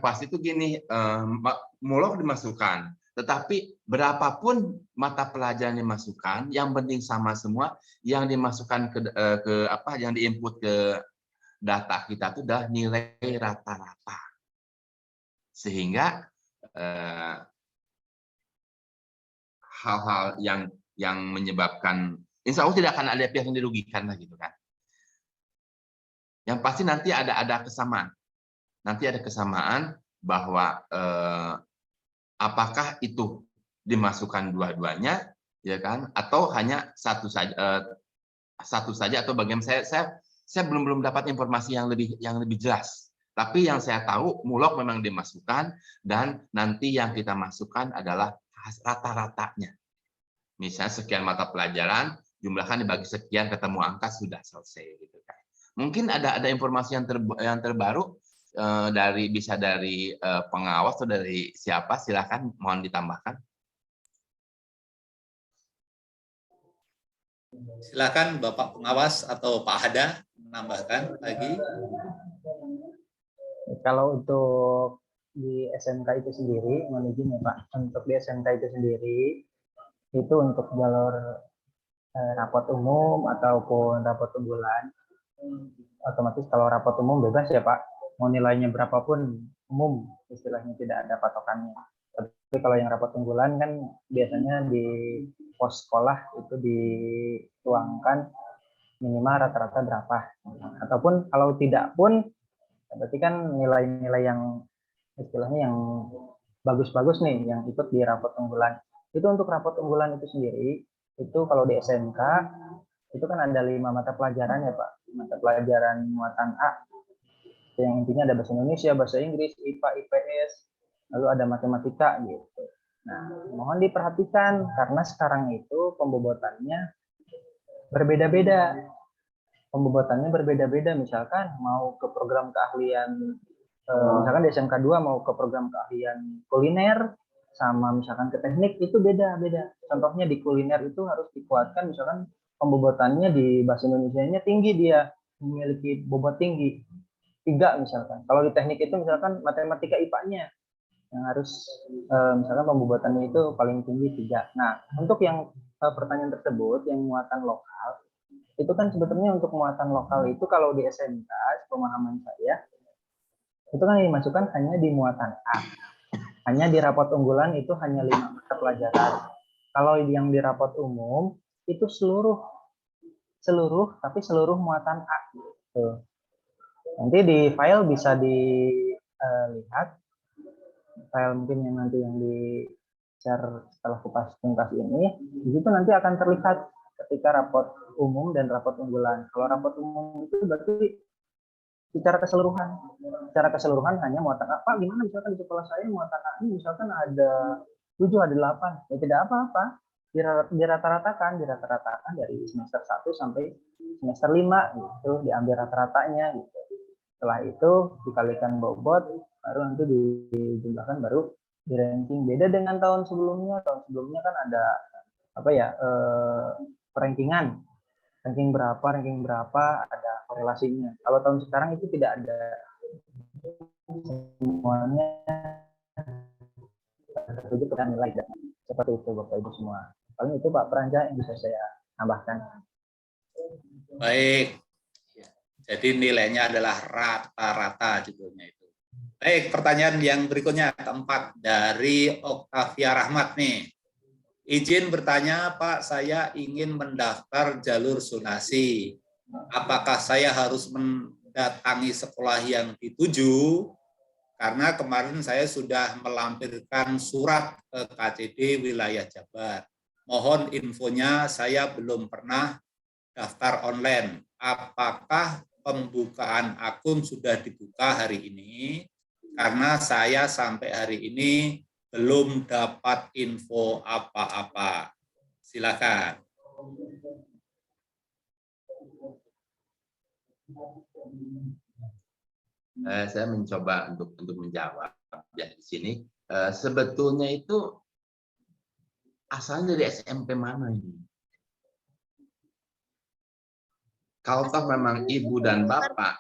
pasti itu gini, mulok dimasukkan, tetapi berapapun mata pelajaran dimasukkan, yang penting sama semua yang dimasukkan yang diinput ke data kita itu adalah nilai rata-rata. Sehingga hal-hal yang menyebabkan, insya Allah tidak akan ada pihak yang dirugikan lah gitu kan. Yang pasti nanti ada kesamaan. Nanti ada kesamaan bahwa apakah itu dimasukkan dua-duanya, ya kan? Atau hanya satu saja atau bagian saya belum dapat informasi yang lebih jelas. Tapi yang saya tahu mulok memang dimasukkan dan nanti yang kita masukkan adalah rata-ratanya. Misalnya sekian mata pelajaran, jumlahkan dibagi sekian, ketemu angka sudah selesai gitu kan. Mungkin ada informasi yang terbaru bisa dari pengawas atau dari siapa, silakan mohon ditambahkan. Silakan Bapak pengawas atau Pak Hada menambahkan lagi. Kalau untuk di SMK itu sendiri, mohon izin ya Pak, untuk di SMK itu sendiri, itu untuk jalur rapot umum ataupun rapot unggulan, otomatis kalau rapot umum bebas ya Pak, mau nilainya berapapun umum, istilahnya tidak ada patokannya. Tapi kalau yang rapot unggulan kan biasanya di pos sekolah itu dituangkan minimal rata-rata berapa. Ataupun kalau tidak pun, berarti kan nilai-nilai yang istilahnya yang bagus-bagus nih, yang ikut di rapot unggulan. Itu untuk rapot unggulan itu sendiri, itu kalau di SMK, itu kan ada 5 mata pelajaran ya Pak. Mata pelajaran muatan A, yang intinya ada bahasa Indonesia, bahasa Inggris, IPA, IPS, lalu ada matematika gitu. Nah, mohon diperhatikan karena sekarang itu pembobotannya berbeda-beda. Pembobotannya berbeda-beda, misalkan mau ke program keahlian, misalkan di SMK 2 mau ke program keahlian kuliner, sama misalkan ke teknik, itu beda-beda. Contohnya di kuliner itu harus dikuatkan, misalkan pembobotannya di bahasa Indonesianya tinggi, dia memiliki bobot tinggi 3 misalkan. Kalau di teknik itu misalkan matematika IPA-nya yang harus misalkan pembobotannya itu paling tinggi 3. Nah, untuk yang pertanyaan tersebut yang muatan lokal, itu kan sebetulnya untuk muatan lokal itu kalau di SMK, pemahaman saya, itu kan dimasukkan hanya di muatan A. Hanya di rapot unggulan itu hanya 5 mata pelajaran. Kalau yang di rapot umum itu seluruh tapi seluruh muatan A gitu. Nanti di file bisa dilihat file mungkin yang nanti yang di share setelah kupas tuntas ini, di situ nanti akan terlihat ketika rapot umum dan rapot unggulan. Kalau rapot umum itu berarti secara keseluruhan hanya muatan A. Pak, gimana misalkan di sekolah saya muatan A ini misalkan ada 7, ada 8. Ya tidak apa-apa. Dirata-ratakan dari semester 1 sampai semester 5 gitu, diambil rata-ratanya gitu. Setelah itu dikalikan bobot, baru nanti dijumlahkan, baru di ranking. Beda dengan tahun sebelumnya. Tahun sebelumnya kan ada ranking berapa, ada korelasinya. Kalau tahun sekarang itu tidak ada, semuanya tertuju ke nilai seperti itu Bapak Ibu semua. Paling itu Pak Pranca yang bisa saya tambahkan. Baik, jadi nilainya adalah rata-rata judulnya itu. Baik, pertanyaan yang berikutnya keempat dari Oktavia Rahmat nih. Izin bertanya Pak, saya ingin mendaftar jalur zonasi. apakah saya harus mendatangi sekolah yang dituju? Karena kemarin saya sudah melampirkan surat ke KCD wilayah Jabar. Mohon infonya, saya belum pernah daftar online. Apakah pembukaan akun sudah dibuka hari ini? Karena saya sampai hari ini belum dapat info apa-apa. Silakan. Saya mencoba untuk menjawab ya di sini. Sebetulnya itu asalnya dari SMP mana ini? Kalau toh memang ibu dan bapak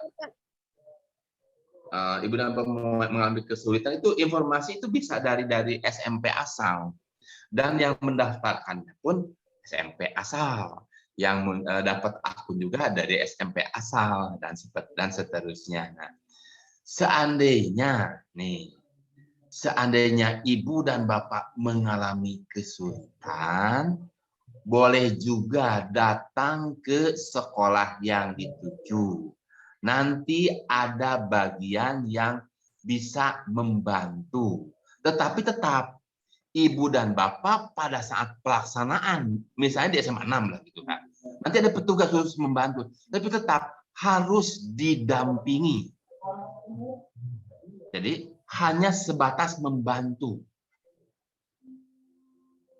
mengalami kesulitan, itu informasi itu bisa dari SMP asal, dan yang mendaftarkannya pun SMP asal, yang dapat akun juga dari SMP asal, dan seterusnya. Nah, seandainya ibu dan bapak mengalami kesulitan, boleh juga datang ke sekolah yang dituju. Nanti ada bagian yang bisa membantu. Tetapi tetap ibu dan bapak pada saat pelaksanaan, misalnya di SMA 6 lah gitu kan. Nanti ada petugas khusus membantu, tapi tetap harus didampingi. Jadi hanya sebatas membantu.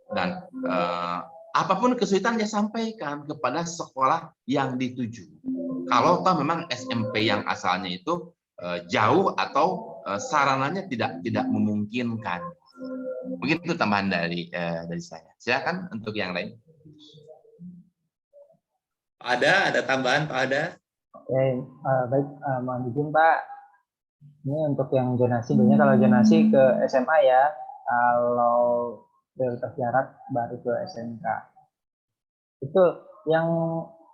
Dan apapun kesulitan dia sampaikan kepada sekolah yang dituju. Kalau toh memang SMP yang asalnya itu jauh atau sarananya tidak memungkinkan. Begitu tambahan dari saya. Silakan untuk yang lain. Ada tambahan Pak Ada? Oke, baik, mohon izin Pak. Ini untuk yang zonasi, biasanya kalau zonasi ke SMA ya, kalau prioritas syarat baru ke SMK. Itu yang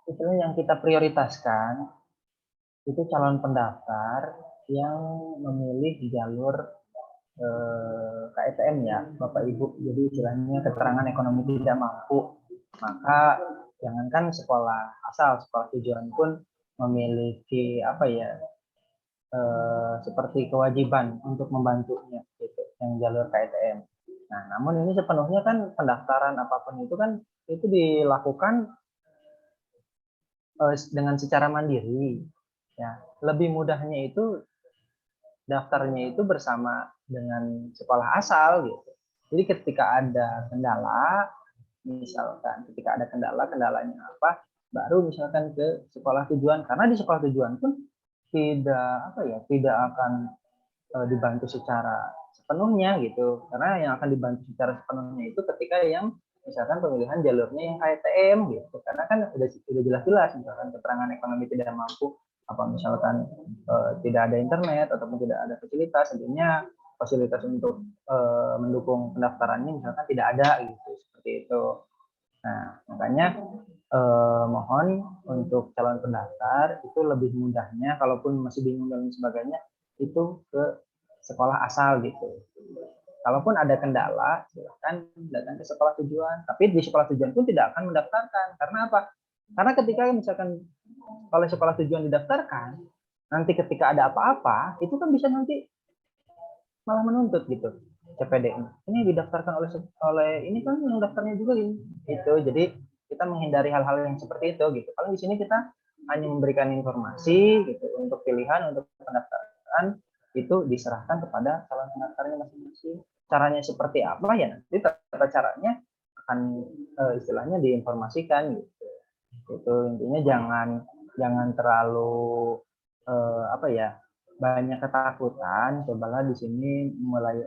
istilahnya yang kita prioritaskan itu calon pendaftar yang memilih jalur KTM ya, Bapak Ibu. Jadi istilahnya keterangan ekonomi tidak mampu, maka jangankan sekolah asal, sekolah tujuan pun memiliki seperti kewajiban untuk membantunya gitu, yang jalur KTM. Nah, namun ini sepenuhnya kan pendaftaran apapun itu kan itu dilakukan dengan secara mandiri. Ya, lebih mudahnya itu daftarnya itu bersama dengan sekolah asal gitu. Jadi ketika ada kendala, misalkan ketika ada kendalanya apa, baru misalkan ke sekolah tujuan, karena di sekolah tujuan pun tidak akan dibantu secara sepenuhnya gitu, karena yang akan dibantu secara sepenuhnya itu ketika yang misalkan pemilihan jalurnya yang KTM gitu, karena kan udah jelas-jelas misalkan keterangan ekonomi tidak mampu, apa misalkan tidak ada internet ataupun tidak ada fasilitas, tentunya fasilitas untuk mendukung pendaftarannya misalkan tidak ada gitu, seperti itu. Nah, makanya mohon untuk calon pendaftar itu lebih mudahnya, kalaupun masih bingung dan sebagainya, itu ke sekolah asal gitu. Kalaupun ada kendala, silakan datang ke sekolah tujuan. Tapi di sekolah tujuan pun tidak akan mendaftarkan. Karena apa? Karena ketika misalkan oleh sekolah tujuan didaftarkan, nanti ketika ada apa-apa, itu kan bisa nanti malah menuntut gitu CPD ini didaftarkan oleh ini kan yang daftarnya juga ini. Itu jadi kita menghindari hal-hal yang seperti itu gitu. Kalau di sini kita hanya memberikan informasi gitu untuk pilihan untuk pendaftaran itu diserahkan kepada calon pendaftarnya masing-masing. Caranya seperti apa ya nanti tata caranya akan istilahnya diinformasikan gitu. Itu intinya jangan terlalu banyak ketakutan. Cobalah di sini mulai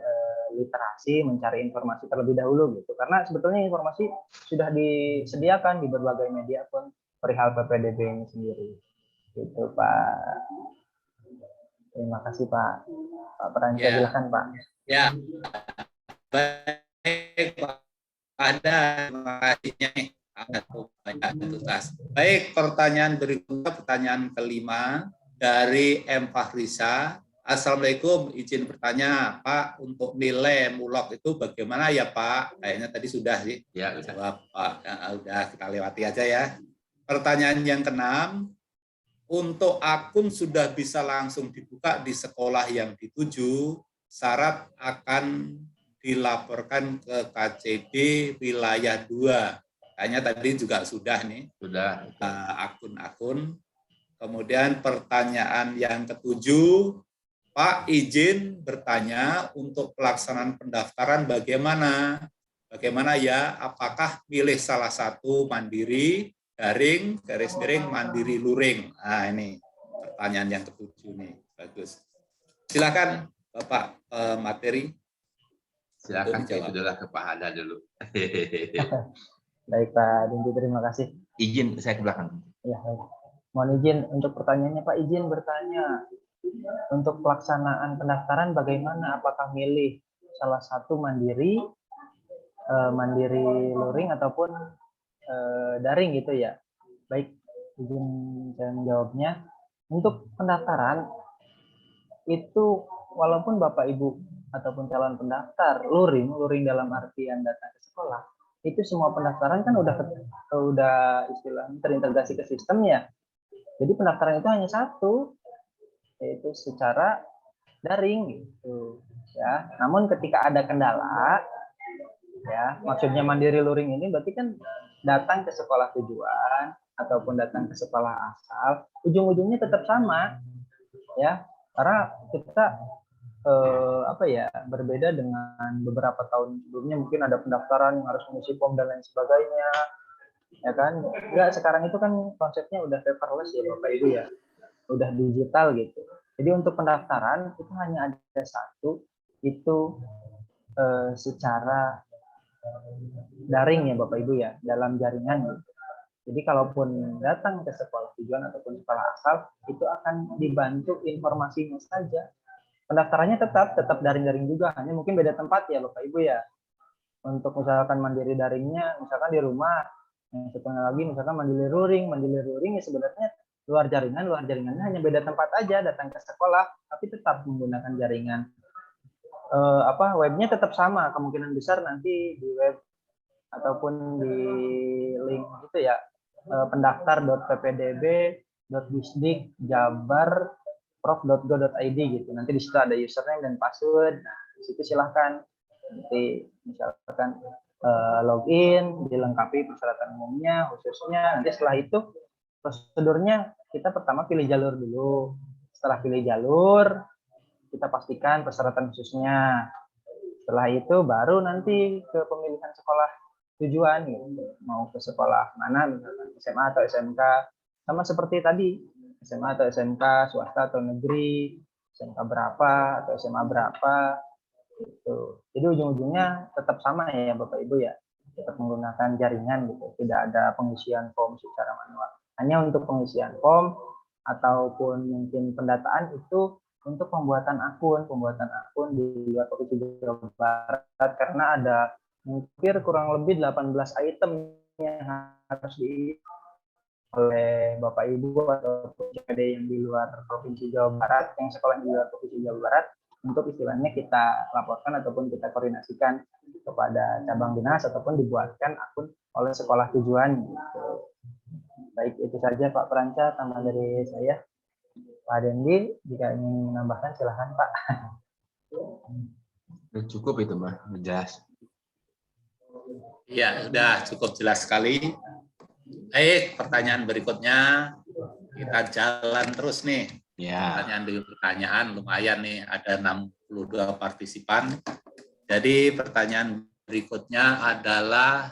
literasi, mencari informasi terlebih dahulu gitu. Karena sebetulnya informasi sudah disediakan di berbagai media pun perihal PPDB ini sendiri. Gitu Pak. Terima kasih Pak. Pak Peranca, silakan Pak. Ya, baik Pak Ada, terima kasihnya banyak tugas. Baik, pertanyaan berikutnya, pertanyaan kelima dari M. Fahrisa. Assalamualaikum, izin bertanya Pak, untuk nilai mulok itu bagaimana ya Pak? Kayaknya tadi sudah sih. Ya, jawab Pak. Udah kita lewati aja ya. Pertanyaan yang keenam, untuk akun sudah bisa langsung dibuka di sekolah yang dituju, syarat akan dilaporkan ke KCD wilayah 2. Kayaknya tadi juga sudah nih Sudah. akun-akun. Kemudian pertanyaan yang ketujuh, Pak izin bertanya untuk pelaksanaan pendaftaran bagaimana? Bagaimana ya? Apakah pilih salah satu mandiri, daring, garis miring, mandiri, luring? Nah ini pertanyaan yang ketujuh nih, bagus. Silakan Bapak materi. Silakan Untuk saya dijawab. itulah ke Pak Hada dulu. Baik Pak Dindi, terima kasih. Izin saya ke belakang. Ya, baik. Mohon izin untuk pertanyaannya Pak, izin bertanya. Untuk pelaksanaan pendaftaran bagaimana? Apakah milih salah satu mandiri, mandiri luring ataupun daring gitu ya? Baik, izin saya menjawabnya. Untuk pendaftaran itu walaupun Bapak Ibu ataupun calon pendaftar luring dalam artian datang ke sekolah, itu semua pendaftaran kan udah istilahnya terintegrasi ke sistem ya. Jadi pendaftaran itu hanya satu, yaitu secara daring gitu ya. Namun ketika ada kendala ya, maksudnya mandiri luring ini berarti kan datang ke sekolah tujuan ataupun datang ke sekolah asal, ujung-ujungnya tetap sama ya, karena kita berbeda dengan beberapa tahun sebelumnya, mungkin ada pendaftaran yang harus mengisi form dan lain sebagainya ya kan. Enggak, sekarang itu kan konsepnya udah paperless ya Bapak Ibu ya, udah digital gitu. Jadi untuk pendaftaran itu hanya ada satu, itu secara daring ya Bapak Ibu ya, dalam jaringan gitu. Jadi kalaupun datang ke sekolah tujuan ataupun sekolah asal, itu akan dibantu informasinya saja. Pendaftarannya tetap daring-daring juga, hanya mungkin beda tempat ya Bapak Ibu ya. Untuk misalkan mandiri daringnya, misalkan di rumah, yang satunya lagi misalkan mandiri luring ya sebenarnya luar jaringannya hanya beda tempat aja, datang ke sekolah, tapi tetap menggunakan jaringan. Webnya tetap sama, kemungkinan besar nanti di web ataupun di link gitu ya, pendaftar.ppdb.disdik.jabar.prof.go.id gitu. Nanti di situ ada username dan password. Nah, di situ silahkan nanti misalkan login, dilengkapi persyaratan umumnya, khususnya. Nanti setelah itu prosedurnya kita pertama pilih jalur dulu. Setelah pilih jalur, kita pastikan persyaratan khususnya. Setelah itu baru nanti ke pemilihan sekolah tujuan gitu. Mau ke sekolah mana, misalkan SMA atau SMK, sama seperti tadi, SMA atau SMK, swasta atau negeri, SMK berapa atau SMA berapa gitu. Jadi ujung-ujungnya tetap sama ya Bapak Ibu ya, tetap menggunakan jaringan gitu, tidak ada pengisian form secara manual. Hanya untuk pengisian form ataupun mungkin pendataan itu untuk pembuatan akun di luar Provinsi Jawa Barat, karena ada mungkin kurang lebih 18 item yang harus diisi oleh Bapak Ibu ataupun CPD yang di luar Provinsi Jawa Barat, yang sekolah di luar Provinsi Jawa Barat, untuk istilahnya kita laporkan ataupun kita koordinasikan kepada cabang dinas ataupun dibuatkan akun oleh sekolah tujuan gitu. Baik, itu saja Pak Peranca tambah dari saya. Pak Dendi, jika ingin menambahkan silahkan Pak. Cukup itu Mbak, jelas. Ya, sudah cukup jelas sekali. Baik, pertanyaan berikutnya kita jalan terus nih. Ya. Pertanyaan demi pertanyaan lumayan nih, ada 62 partisipan. Jadi pertanyaan berikutnya adalah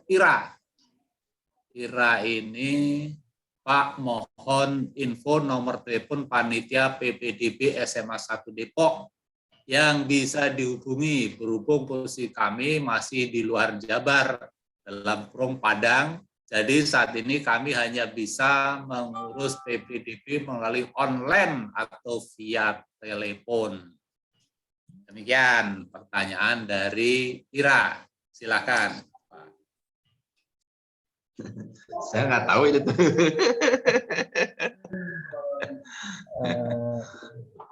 Ira. Ira ini, Pak, mohon info nomor telepon panitia PPDB SMA 1 Depok yang bisa dihubungi, berhubung posisi kami masih di luar Jabar dalam kurung Padang. Jadi saat ini kami hanya bisa mengurus PPDB melalui online atau via telepon. Demikian pertanyaan dari Ira. Silakan. Saya nggak tahu itu.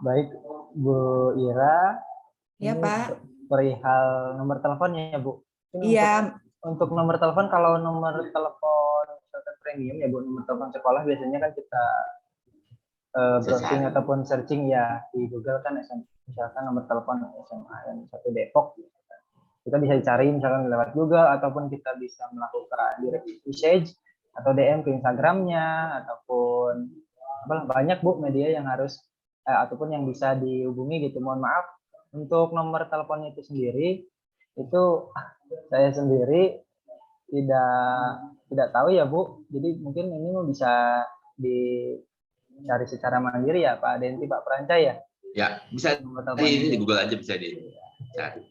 Baik Bu Ira. Ya Pak. Perihal nomor teleponnya ya Bu. Iya. Untuk nomor telepon, kalau nomor telepon premium ya Bu, nomor telepon sekolah biasanya kan kita browsing Secara. ataupun searching ya di Google kan misalkan nomor telepon SMA yang satu Depok gitu kan. Kita bisa dicari misalkan lewat Google ataupun kita bisa melakukan direct message atau DM ke Instagramnya ataupun banyak Bu media yang harus ataupun yang bisa dihubungi gitu. Mohon maaf untuk nomor teleponnya itu sendiri itu saya sendiri tidak tahu ya Bu. Jadi mungkin ini bisa dicari secara mandiri ya Pak Denti, Pak Perancay ya. Ya, bisa Nomor telepon di itu. Google aja bisa dicari.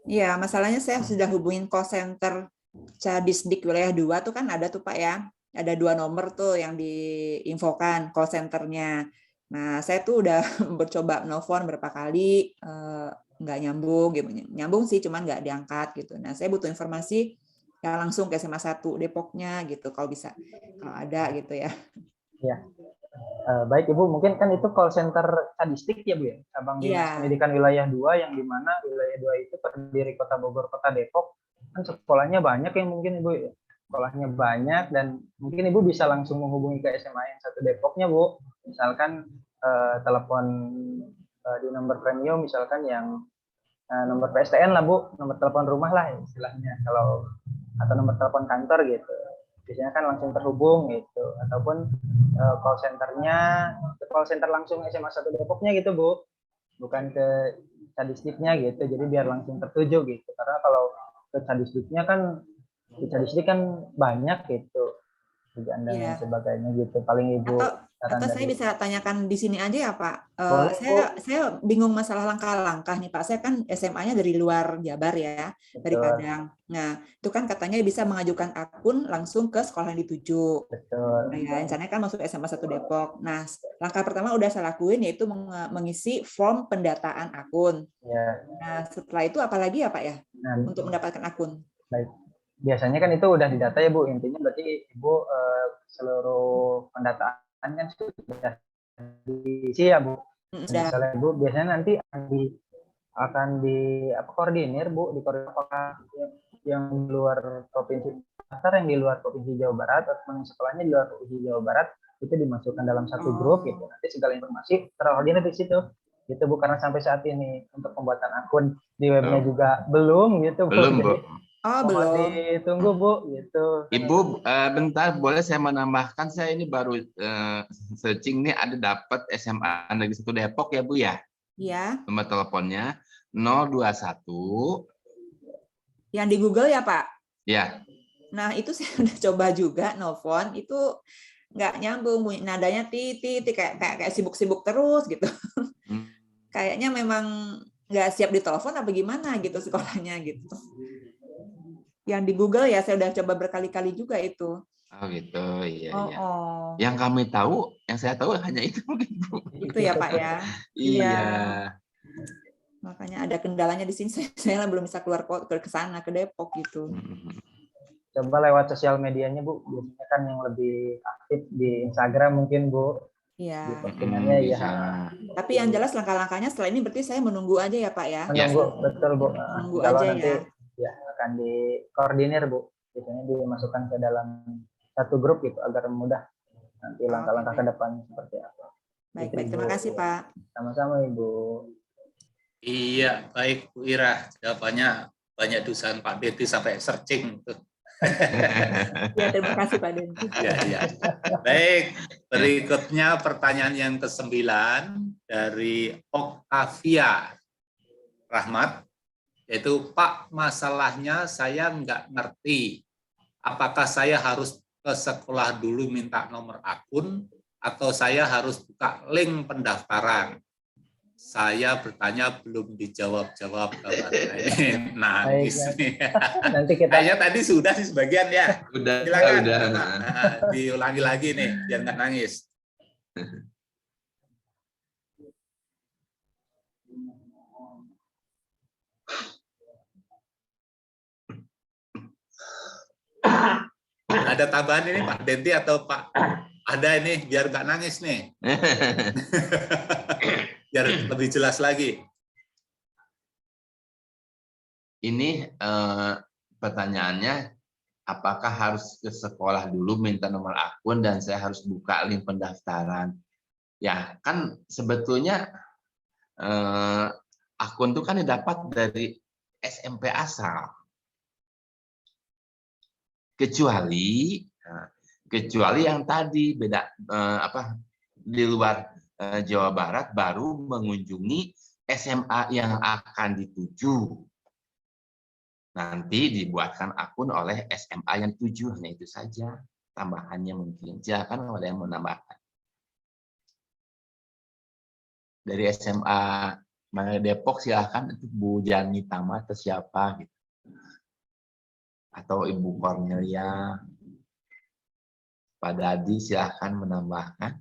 Iya, masalahnya saya sudah hubungin call center Cadisdik wilayah 2 tuh kan ada tuh Pak ya. Ada 2 nomor tuh yang diinfokan call centernya. Nah, saya tuh udah mencoba nelfon berapa kali, nggak nyambung gitu. Nyambung sih, cuman nggak diangkat gitu. Nah, saya butuh informasi ya langsung ke SMA 1 Depoknya gitu, kalau bisa. Kalau ada gitu ya. Ya. Baik Ibu, mungkin kan itu call center Cadistik ya Bu ya, cabang Dinas Iya. Pendidikan wilayah 2 yang dimana wilayah 2 itu terdiri Kota Bogor, Kota Depok, kan sekolahnya banyak yang mungkin Ibu ya. Sekolahnya banyak dan mungkin Ibu bisa langsung menghubungi ke SMA yang satu Depoknya Bu. Misalkan telepon di nomor premium misalkan yang nomor PSTN lah Bu, nomor telepon rumah lah istilahnya kalau atau nomor telepon kantor gitu. Biasanya kan langsung terhubung gitu ataupun call center langsung SMA 1 Depoknya gitu Bu, bukan ke Cadisdiknya gitu, jadi biar langsung tertuju gitu, karena kalau ke Cadisdiknya kan banyak gitu kerjaan dan lain sebagainya gitu. Paling Ibu Atau saya bisa tanyakan di sini aja ya Pak. Boleh, Saya bingung masalah langkah-langkah nih Pak. Saya kan SMA-nya dari luar Jabar ya, dari Padang. Nah, itu kan katanya bisa mengajukan akun langsung ke sekolah yang dituju. Betul. Nah, ya, rencananya kan masuk SMA 1 Depok. Nah, langkah pertama udah saya lakuin yaitu mengisi form pendataan akun. Ya. Nah, setelah itu apa lagi ya Pak ya? Nah, untuk mendapatkan akun. Baik. Biasanya kan itu udah didata ya Bu. Intinya berarti Ibu seluruh pendataan kan sudah diisi ya Bu. Misalnya Bu biasanya nanti akan di koordinir Bu, di koordinir apakah yang di luar provinsi yang di luar provinsi Jawa Barat atau sekolahnya di luar provinsi Jawa Barat itu dimasukkan dalam satu grup gitu. Nanti segala informasi terkoordinir di situ. Gitu Bu, karena sampai saat ini untuk pembuatan akun di webnya juga belum gitu Bu. Belum Bu. Belum. Ditunggu Bu gitu. Ibu bentar boleh saya menambahkan, saya ini baru searching nih ada dapat SMA Negeri 1 Depok ya Bu ya. Iya. Nomor teleponnya 021. Yang di Google ya Pak? Ya. Nah itu saya udah coba juga nelfon, itu nggak nyambung, nadanya titit kayak sibuk-sibuk terus gitu. Kayaknya memang nggak siap ditelepon apa gimana gitu sekolahnya gitu. Yang di Google ya saya udah coba berkali-kali juga itu. Oh gitu, iya. Yang saya tahu hanya itu mungkin Bu. Itu ya Pak ya. Iya. Makanya ada kendalanya di sini, saya belum bisa keluar ke sana ke Depok gitu. Coba lewat sosial medianya Bu, biasanya kan yang lebih aktif di Instagram mungkin Bu. Iya. Postingannya ya. Tapi yang jelas langkah-langkahnya setelah ini berarti saya menunggu aja ya Pak ya. Menunggu, betul Bu. Menunggu kalau aja nanti, ya. Akan dikoordinir Bu. Biasanya dimasukkan ke dalam satu grup gitu agar mudah nanti langkah-langkah ke depan seperti apa. Baik, terima kasih Pak. Sama-sama Ibu. Iya, baik Bu Ira. Jawabannya banyak dosen Pak Denti sampai searching. Ya, terima kasih Pak Denti. Ya. Baik, berikutnya pertanyaan yang ke-9 dari Octavia Rahmat, yaitu Pak, masalahnya saya nggak ngerti. Apakah saya harus ke sekolah dulu minta nomor akun atau saya harus buka link pendaftaran? Saya bertanya belum dijawab-jawab. Nangis nih. Nanti kita kayaknya tadi sudah di sebagian ya. Silakan. Udah. Diulangi lagi nih biar nggak nangis. Ada tambahan ini Pak Denti atau Pak? Ada ini biar nggak nangis nih. Biar lebih jelas lagi. Ini pertanyaannya apakah harus ke sekolah dulu minta nomor akun dan saya harus buka link pendaftaran? Ya, kan sebetulnya akun itu kan didapat dari SMP asal. Kecuali yang tadi beda di luar Jawa Barat baru mengunjungi SMA yang akan dituju. Nanti dibuatkan akun oleh SMA yang tuju, hanya itu saja tambahannya mungkin. Silakan ada yang menambahkan. Dari SMA mana Depok silakan itu Bu Jani Tama atau siapa gitu. Atau Ibu Cornelia, Pak Dadi silakan menambahkan.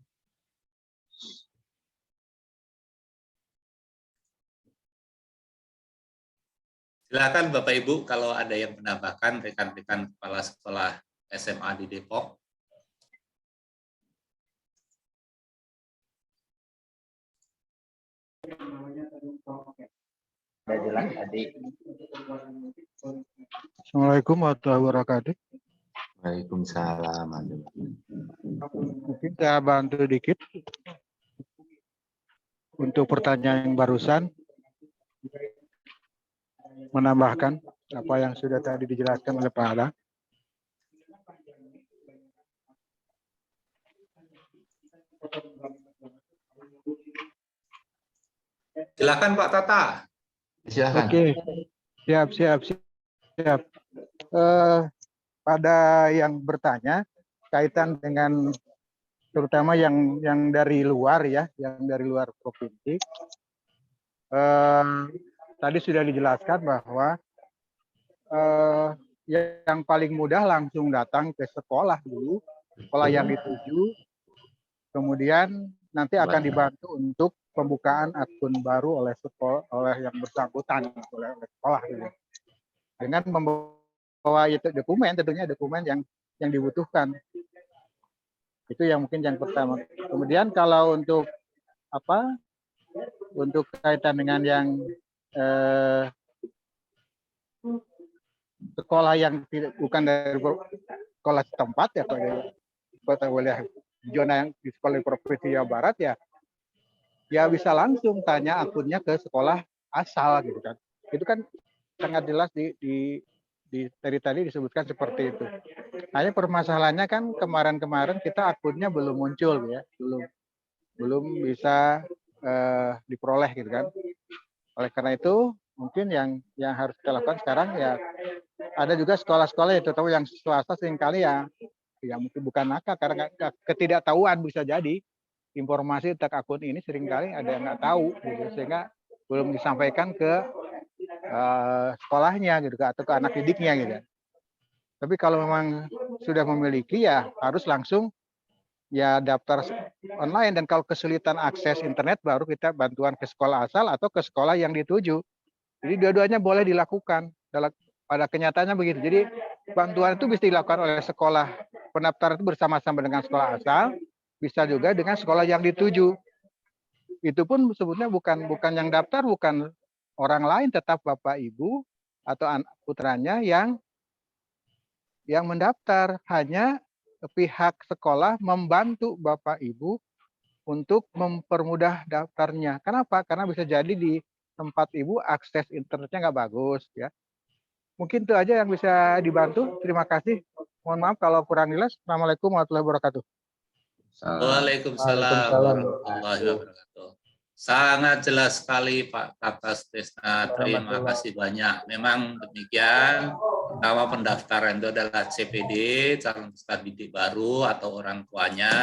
Silakan Bapak Ibu kalau ada yang menambahkan rekan-rekan kepala sekolah SMA di Depok. Sudah jelas tadi. Assalamualaikum warahmatullahi wabarakatuh. Waalaikumsalam. Mungkin saya bantu dikit untuk pertanyaan yang barusan, menambahkan apa yang sudah tadi dijelaskan oleh Pak Ada. Silakan Pak Tata. Silakan. Oke, siap. Pada yang bertanya kaitan dengan terutama yang dari luar ya, yang dari luar provinsi. Tadi sudah dijelaskan bahwa yang paling mudah langsung datang ke sekolah dulu, sekolah yang dituju, kemudian nanti akan dibantu untuk pembukaan akun baru oleh sekolah, oleh yang bersangkutan, oleh sekolah gitu. Dengan membawa itu dokumen, tentunya dokumen yang dibutuhkan. Itu yang mungkin yang pertama. Kemudian kalau untuk untuk kaitan dengan yang sekolah yang bukan dari sekolah setempat ya, kota wilayah zona yang di sekolah di provinsi Jawa Barat ya bisa langsung tanya akunnya ke sekolah asal gitu kan. Itu kan sangat jelas di tadi disebutkan seperti itu. Hanya permasalahannya kan kemarin kita akunnya belum muncul ya, belum bisa diperoleh gitu kan. Oleh karena itu mungkin yang harus kita lakukan sekarang ya, ada juga sekolah-sekolah itu tahu yang swasta seringkali ya mungkin bukan nakal karena ketidaktahuan, bisa jadi informasi tentang akun ini seringkali ada yang nggak tahu gitu, sehingga belum disampaikan ke sekolahnya gitu atau ke anak didiknya gitu. Tapi kalau memang sudah memiliki ya harus langsung ya daftar online, dan kalau kesulitan akses internet baru kita bantuan ke sekolah asal atau ke sekolah yang dituju. Jadi dua-duanya boleh dilakukan. Pada kenyataannya begitu. Jadi bantuan itu bisa dilakukan oleh sekolah pendaftaran itu bersama-sama dengan sekolah asal, bisa juga dengan sekolah yang dituju. Itu pun sebetulnya bukan yang daftar, bukan orang lain, tetap Bapak Ibu atau anak putranya yang mendaftar. Hanya pihak sekolah membantu Bapak Ibu untuk mempermudah daftarnya. Kenapa? Karena bisa jadi di tempat Ibu akses internetnya nggak bagus ya. Mungkin itu aja yang bisa dibantu. Terima kasih. Mohon maaf kalau kurang jelas. Assalamualaikum warahmatullahi wabarakatuh. Waalaikumsalam warahmatullahi wabarakatuh. Sangat jelas sekali Pak Tata Sutrisna. Terima kasih banyak. Memang demikian. Pertama, pendaftaran itu adalah CPD, calon peserta didik baru atau orang tuanya,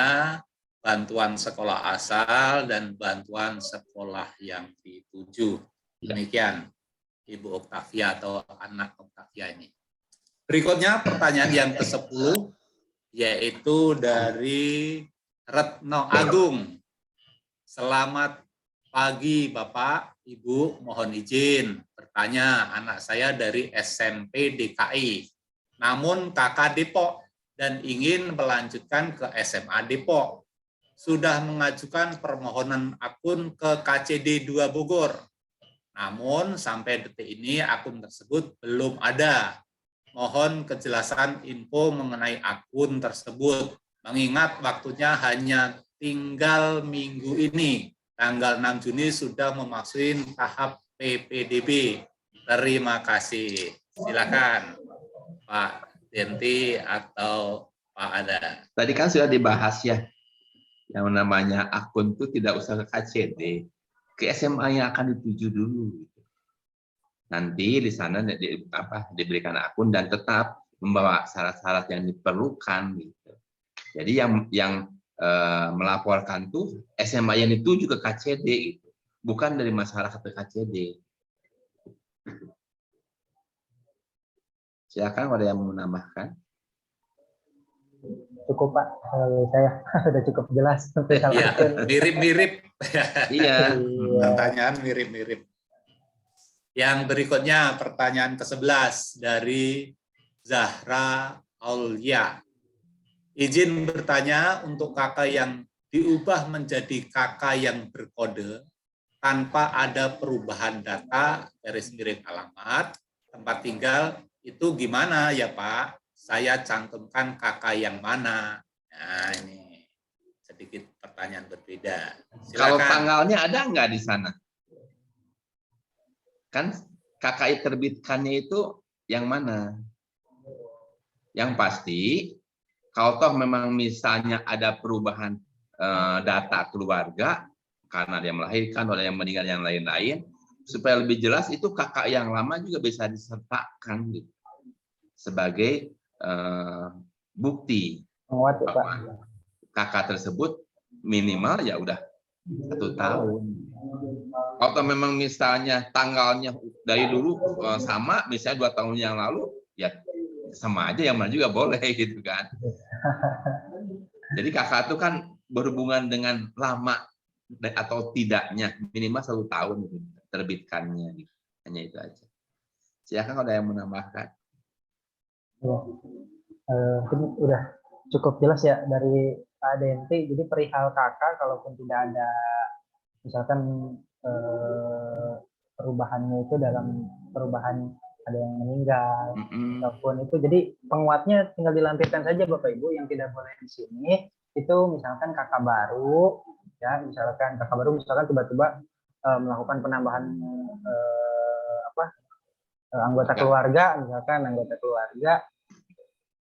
bantuan sekolah asal, dan bantuan sekolah yang dituju. Demikian Ibu Oktavia atau anak Oktavia ini. Berikutnya pertanyaan yang ke-10, yaitu dari Retno Agung. Selamat pagi Bapak, Ibu, mohon izin bertanya, anak saya dari SMP DKI, namun kakak Depok dan ingin melanjutkan ke SMA Depok. Sudah mengajukan permohonan akun ke KCD 2 Bogor. Namun sampai detik ini akun tersebut belum ada. mohon kejelasan info mengenai akun tersebut. Mengingat waktunya hanya tinggal minggu ini. Tanggal 6 Juni sudah memasuki tahap PPDB. Terima kasih. Silakan Pak Denti atau Pak Ada. Tadi kan sudah dibahas ya, yang namanya akun itu tidak usah ke KCD, ke SMA yang akan dituju dulu. Nanti di sana diberikan akun dan tetap membawa syarat-syarat yang diperlukan. Gitu. Jadi yang melaporkan tuh SMA yang dituju ke KCD, gitu. Bukan dari masyarakat ke KCD. Silakan ada yang mau menambahkan. Cukup Pak, saya sudah cukup jelas. Ya, mirip-mirip. Iya. Pertanyaan mirip-mirip. Yang berikutnya pertanyaan ke-11 dari Zahra Aulia. Izin bertanya untuk kakak yang diubah menjadi kakak yang berkode tanpa ada perubahan data, garis miring alamat, tempat tinggal, itu gimana ya Pak? Saya cantumkan kakak yang mana? Nah ini sedikit pertanyaan berbeda. Silakan. Kalau tanggalnya ada nggak di sana? Kan KKI terbitkannya itu yang mana? Yang pasti, kalau toh memang misalnya ada perubahan data keluarga, karena dia melahirkan, ada yang meninggal, yang lain-lain, supaya lebih jelas itu kakak yang lama juga bisa disertakan gitu, sebagai bukti Menguat ya Pak. kakak tersebut minimal ya udah 1 tahun. Kalau memang misalnya tanggalnya dari dulu sama, misalnya 2 tahun yang lalu, ya sama aja, yang mana juga boleh gitu kan. Jadi kakak itu kan berhubungan dengan lama atau tidaknya, minimal 1 tahun gitu, terbitkannya. Gitu. Hanya itu aja. Silakan kalau ada yang menambahkan. Ya. Mungkin udah cukup jelas ya dari Pak Denti. Jadi perihal kakak, kalaupun tidak ada misalkan perubahannya itu dalam perubahan ada yang meninggal ataupun itu, jadi penguatnya tinggal dilampirkan saja Bapak Ibu. Yang tidak boleh di sini itu misalkan kakak baru ya, misalkan kakak baru misalkan tiba-tiba melakukan penambahan anggota keluarga, misalkan anggota keluarga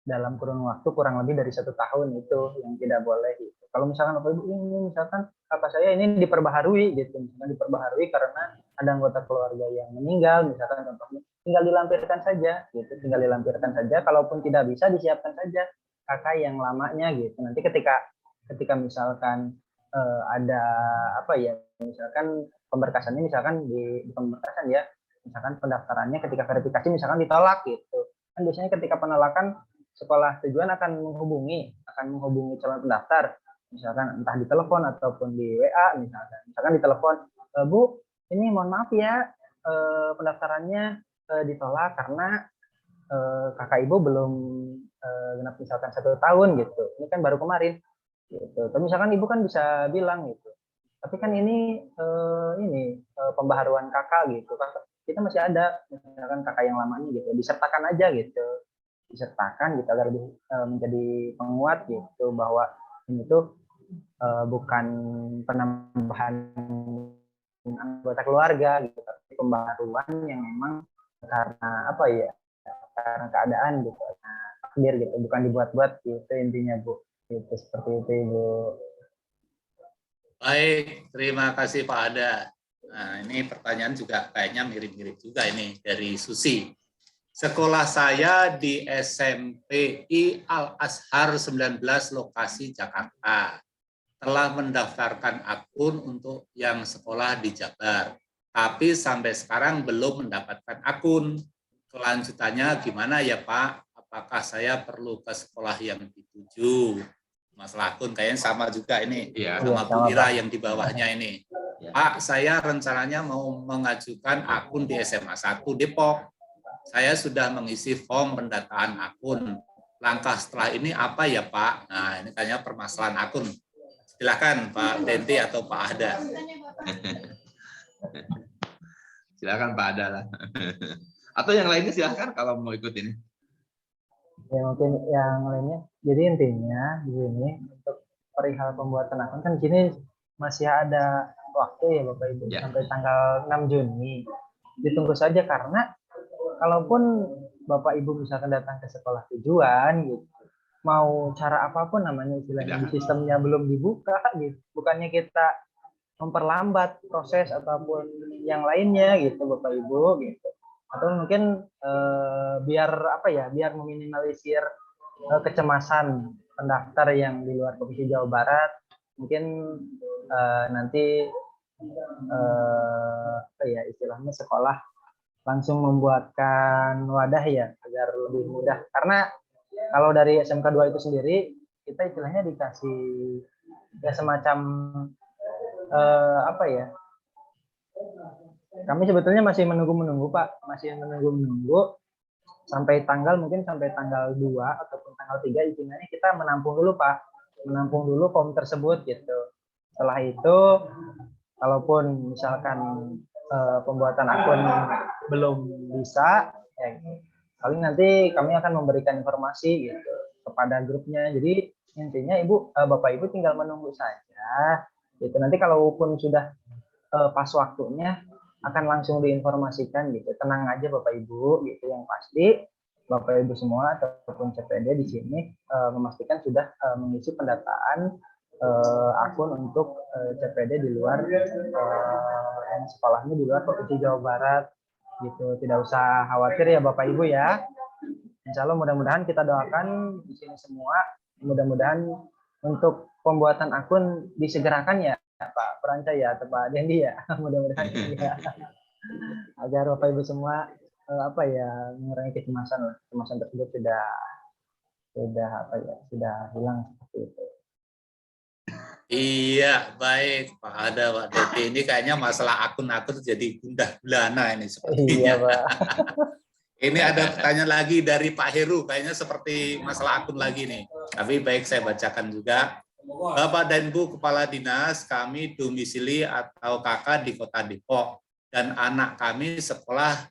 dalam kurun waktu kurang lebih dari 1 tahun, itu yang tidak boleh gitu. Kalau misalkan Bapak Ibu ini misalkan kakak saya ini diperbaharui gitu, misalkan diperbaharui karena ada anggota keluarga yang meninggal, misalkan contohnya, tinggal dilampirkan saja gitu, tinggal dilampirkan saja. Kalaupun tidak bisa, disiapkan saja kakak yang lamanya gitu. Nanti ketika misalkan ada apa ya, misalkan pemberkasannya, misalkan di pemberkasan ya, misalkan pendaftarannya ketika verifikasi misalkan ditolak gitu. Kan biasanya ketika penolakan sekolah tujuan akan menghubungi calon pendaftar, misalkan entah di telepon ataupun di WA, misalkan di telepon, Bu, ini mohon maaf ya, pendaftarannya ditolak karena kakak ibu belum genap misalkan 1 tahun gitu, ini kan baru kemarin gitu. Tapi misalkan ibu kan bisa bilang gitu, tapi kan ini pembaharuan kakak gitu, kita masih ada misalkan kakak yang lamanya gitu, disertakan aja gitu, disertakan gitu agar lebih menjadi penguat gitu, bahwa ini tuh bukan penambahan anggota keluarga gitu, tapi pembaharuan yang memang karena apa ya, karena keadaan gitu, nah, takdir gitu, bukan dibuat-buat gitu intinya Bu, gitu, seperti itu Ibu. Baik, terima kasih Pak Ada. Nah, ini pertanyaan juga kayaknya mirip-mirip juga ini dari Susi. Sekolah saya di SMPI Al-Azhar 19 lokasi Jakarta. Telah mendaftarkan akun untuk yang sekolah di Jabar. Tapi sampai sekarang belum mendapatkan akun. Kelanjutannya gimana ya Pak? Apakah saya perlu ke sekolah yang dituju? Masalah akun kayaknya sama juga ini. Iya. Sama Bu Sama, Ira Pak. yang di bawahnya ini. Ya. Pak, saya rencananya mau mengajukan akun di SMA 1 Depok. Saya sudah mengisi form pendataan akun. Langkah setelah ini apa ya Pak? Nah, ini kayaknya permasalahan akun. Silakan Pak Denti atau Pak Ahda. Silakan Pak Ada lah. Atau yang lainnya silakan kalau mau ikut ini. Ya mungkin yang lainnya. Jadi intinya di sini untuk perihal pembuatan akun kan di sini masih ada waktu ya Bapak Ibu Ya. sampai tanggal 6 Juni. Ditunggu saja karena kalaupun Bapak Ibu misalkan datang ke sekolah tujuan gitu, mau cara apapun namanya istilahnya Tidak. sistemnya belum dibuka gitu. Bukannya kita memperlambat proses ataupun yang lainnya gitu Bapak Ibu gitu. Atau mungkin biar apa ya, biar meminimalisir kecemasan pendaftar yang di luar Provinsi Jawa Barat, mungkin nanti apa ya istilahnya sekolah langsung membuatkan wadah ya agar lebih mudah. Karena kalau dari SMK 2 itu sendiri kita istilahnya dikasih ya semacam apa ya? Kami sebetulnya masih menunggu Pak, masih menunggu sampai tanggal mungkin sampai tanggal 2 ataupun tanggal 3 izinnya kita menampung dulu Pak. Menampung dulu form tersebut gitu. Setelah itu kalaupun misalkan pembuatan akun belum bisa, ya, paling nanti kami akan memberikan informasi gitu kepada grupnya. Jadi intinya Bapak Ibu tinggal menunggu saja. Gitu. Nanti kalaupun sudah pas waktunya akan langsung diinformasikan gitu. Tenang aja Bapak Ibu gitu. Yang pasti Bapak Ibu semua ataupun CPD di sini memastikan sudah mengisi pendataan akun untuk CPD di luar yang sekolahnya di luar Provinsi Jawa Barat gitu. Tidak usah khawatir ya Bapak Ibu ya. Insya Allah mudah-mudahan kita doakan di sini semua, mudah-mudahan untuk pembuatan akun disegerakan ya Pak Perancay ya atau Pak Dendi ya, mudah-mudahan ya. Agar Bapak Ibu semua apa ya mengurangi kecemasan tersebut sudah apa ya sudah hilang seperti itu. Iya, baik Pak Ada, Pak Dede. Ini kayaknya masalah akun-akun jadi gundah gulana ini Iya sepertinya. Pak. Ini ada pertanyaan lagi dari Pak Heru, kayaknya seperti masalah akun lagi nih. Tapi baik saya bacakan juga. Bapak dan Bu Kepala Dinas, kami domisili atau kakak di Kota Depok dan anak kami sekolah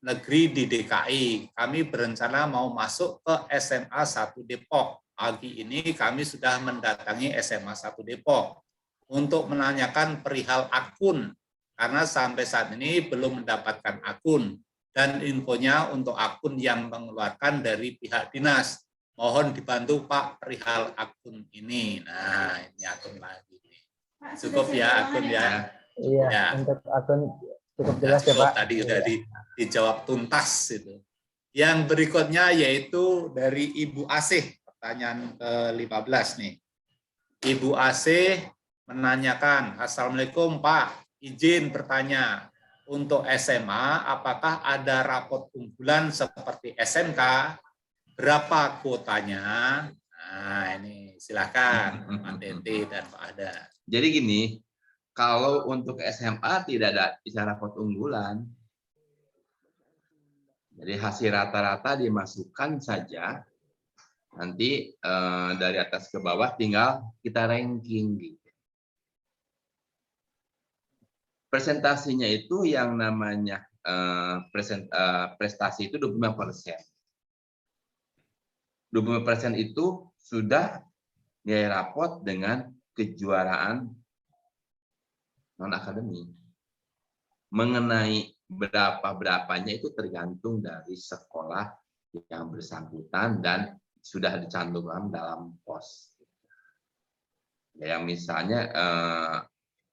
negeri di DKI. Kami berencana mau masuk ke SMA 1 Depok. Pagi ini kami sudah mendatangi SMA 1 Depok untuk menanyakan perihal akun karena sampai saat ini belum mendapatkan akun dan infonya untuk akun yang mengeluarkan dari pihak dinas. Mohon dibantu Pak perihal akun ini. Nah, ini akun lagi. Cukup ya akun ya. Iya, Ya. untuk akun cukup jelas ya Pak. Tadi sudah dijawab tuntas itu. Yang berikutnya yaitu dari Ibu Asih, pertanyaan ke-15 nih. Ibu Asih menanyakan, Assalamualaikum Pak, izin bertanya, untuk SMA apakah ada rapot unggulan seperti SMK? Berapa kuotanya? Nah ini silakan Pak Dente dan Pak Ada. Jadi gini, kalau untuk SMA tidak ada bicara rapot unggulan. Jadi hasil rata-rata dimasukkan saja. Nanti dari atas ke bawah tinggal kita ranking gitu. Presentasinya itu yang namanya prestasi itu 25%. 25% itu sudah nilai rapot dengan kejuaraan non-akademik. Mengenai berapanya itu tergantung dari sekolah yang bersangkutan dan sudah dicantumkan dalam pos. Ya, misalnya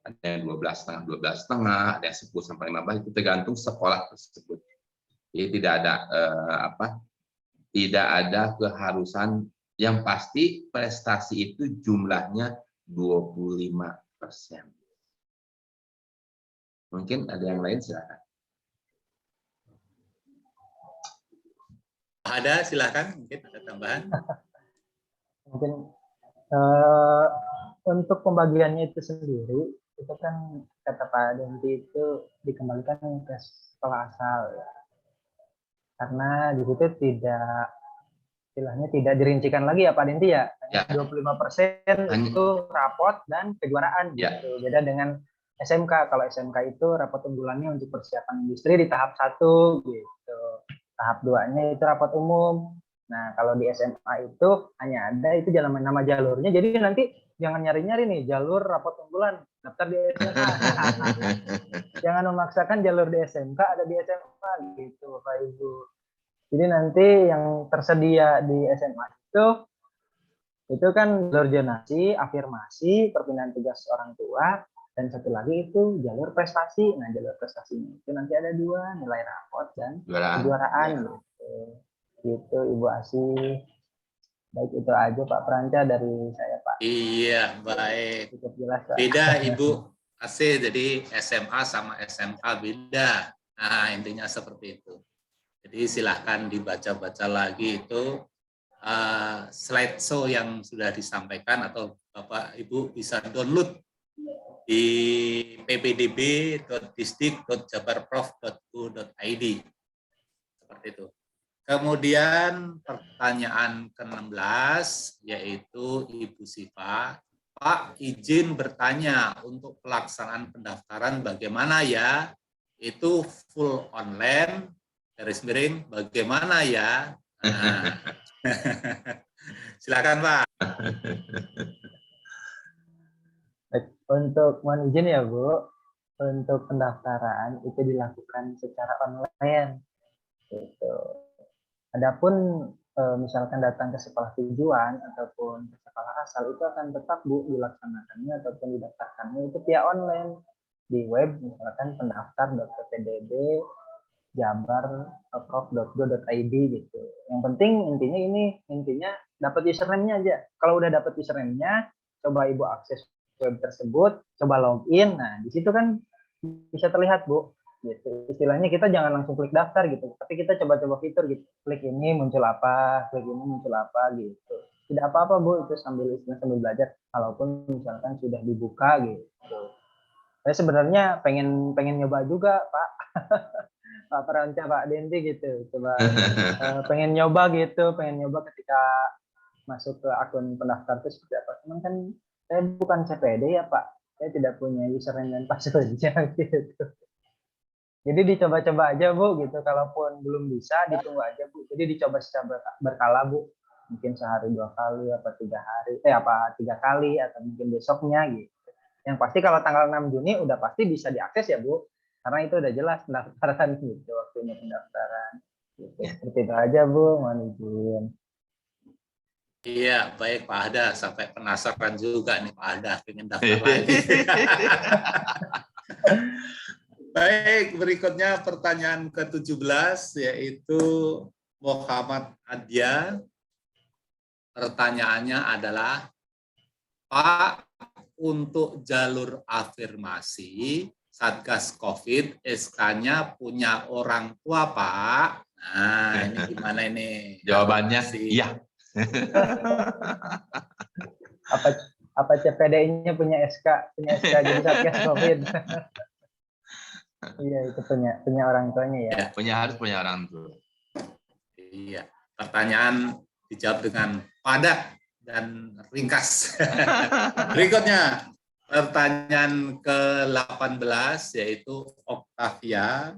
ada yang 12,5, ada yang 10 sampai 15 itu tergantung sekolah tersebut. Jadi tidak ada tidak ada keharusan, yang pasti prestasi itu jumlahnya 25%. Mungkin ada yang lain silakan. Ada silakan, mungkin ada tambahan. Mungkin untuk pembagiannya itu sendiri itu kan kata Pak Denti itu dikembalikan ke sekolah asal ya. Karena di situ tidak istilahnya tidak dirincikan lagi ya Pak Denti ya. Ya. 25% itu rapot dan kejuaraan Ya. gitu. Beda dengan SMK. Kalau SMK itu rapot unggulannya untuk persiapan industri di tahap 1 gitu. Tahap 2-nya itu rapot umum. Nah, kalau di SMA itu hanya ada itu jalan nama jalurnya. Jadi nanti jangan nyari-nyari nih jalur rapot unggulan daftar di SMA. Jangan memaksakan jalur di SMK ada di SMA gitu, Bapak Ibu. Jadi nanti yang tersedia di SMA itu kan jalur zonasi, afirmasi, perpindahan tugas orang tua, dan satu lagi itu jalur prestasi. Nah, jalur prestasinya itu nanti ada 2, nilai rapot dan kejuaraan gitu. Gitu Ibu Asih. Baik, itu aja Pak Pranca dari saya, Pak. Iya, baik. Cukup jelas, Pak. Beda Ibu Asih, jadi SMA sama SMK beda. Nah, intinya seperti itu. Jadi silahkan dibaca-baca lagi itu slideshow yang sudah disampaikan, atau Bapak Ibu bisa download di ppdb.disdik.jabarprof.go.id. Seperti itu. Kemudian pertanyaan ke-16 yaitu Ibu Siva, Pak izin bertanya untuk pelaksanaan pendaftaran bagaimana ya? Itu full online, garis miring, bagaimana ya? Nah. Silakan Pak. Untuk mohon izin ya Bu, untuk pendaftaran itu dilakukan secara online. Gitu. Adapun misalkan datang ke sekolah tujuan ataupun ke sekolah asal itu akan tetap Bu dilaksanakannya ataupun didaftarkannya itu via online di web, misalkan pendaftar.ppdb.jabar.prof.go.id gitu. Yang penting intinya dapat username-nya aja. Kalau udah dapat username-nya, coba Ibu akses web tersebut, coba login. Nah, di situ kan bisa terlihat Bu. Gitu. Istilahnya kita jangan langsung klik daftar gitu, tapi kita coba-coba fitur gitu. Klik ini muncul apa, klik ini muncul apa gitu. Tidak apa-apa Bu, itu sambil belajar. Kalaupun misalkan sudah dibuka gitu. Saya sebenarnya pengen nyoba juga Pak. Pak Pranca, Pak Denti gitu. Coba pengen nyoba ketika masuk ke akun pendaftar itu seperti apa. Cuman kan saya bukan CPD ya Pak. Saya tidak punya username dan password-nya gitu. Jadi dicoba-coba aja Bu gitu. Kalaupun belum bisa ditunggu aja Bu. Jadi dicoba secara berkala Bu. Mungkin sehari 2 kali apa 3 kali atau mungkin besoknya gitu. Yang pasti kalau tanggal 6 Juni udah pasti bisa diakses ya Bu. Karena itu udah jelas pendaftaran gitu, waktunya pendaftaran. Gitu. Seperti itu aja Bu, mohon izin. Iya, baik Pak Ada, sampai penasaran juga nih Pak Ada pengen daftar lagi. Baik, berikutnya pertanyaan ke-17 yaitu Muhammad Adya. Pertanyaannya adalah, Pak, untuk jalur afirmasi Satgas COVID, SK-nya punya orang tua, Pak. Nah, ini gimana ini? Jawabannya iya. Apa CPDI-nya punya SK jadi Satgas COVID? Iya, itu punya orang tuanya ya. Harus punya orang tua. Iya. Pertanyaan dijawab dengan padat dan ringkas. Berikutnya pertanyaan ke-18 yaitu Octavia.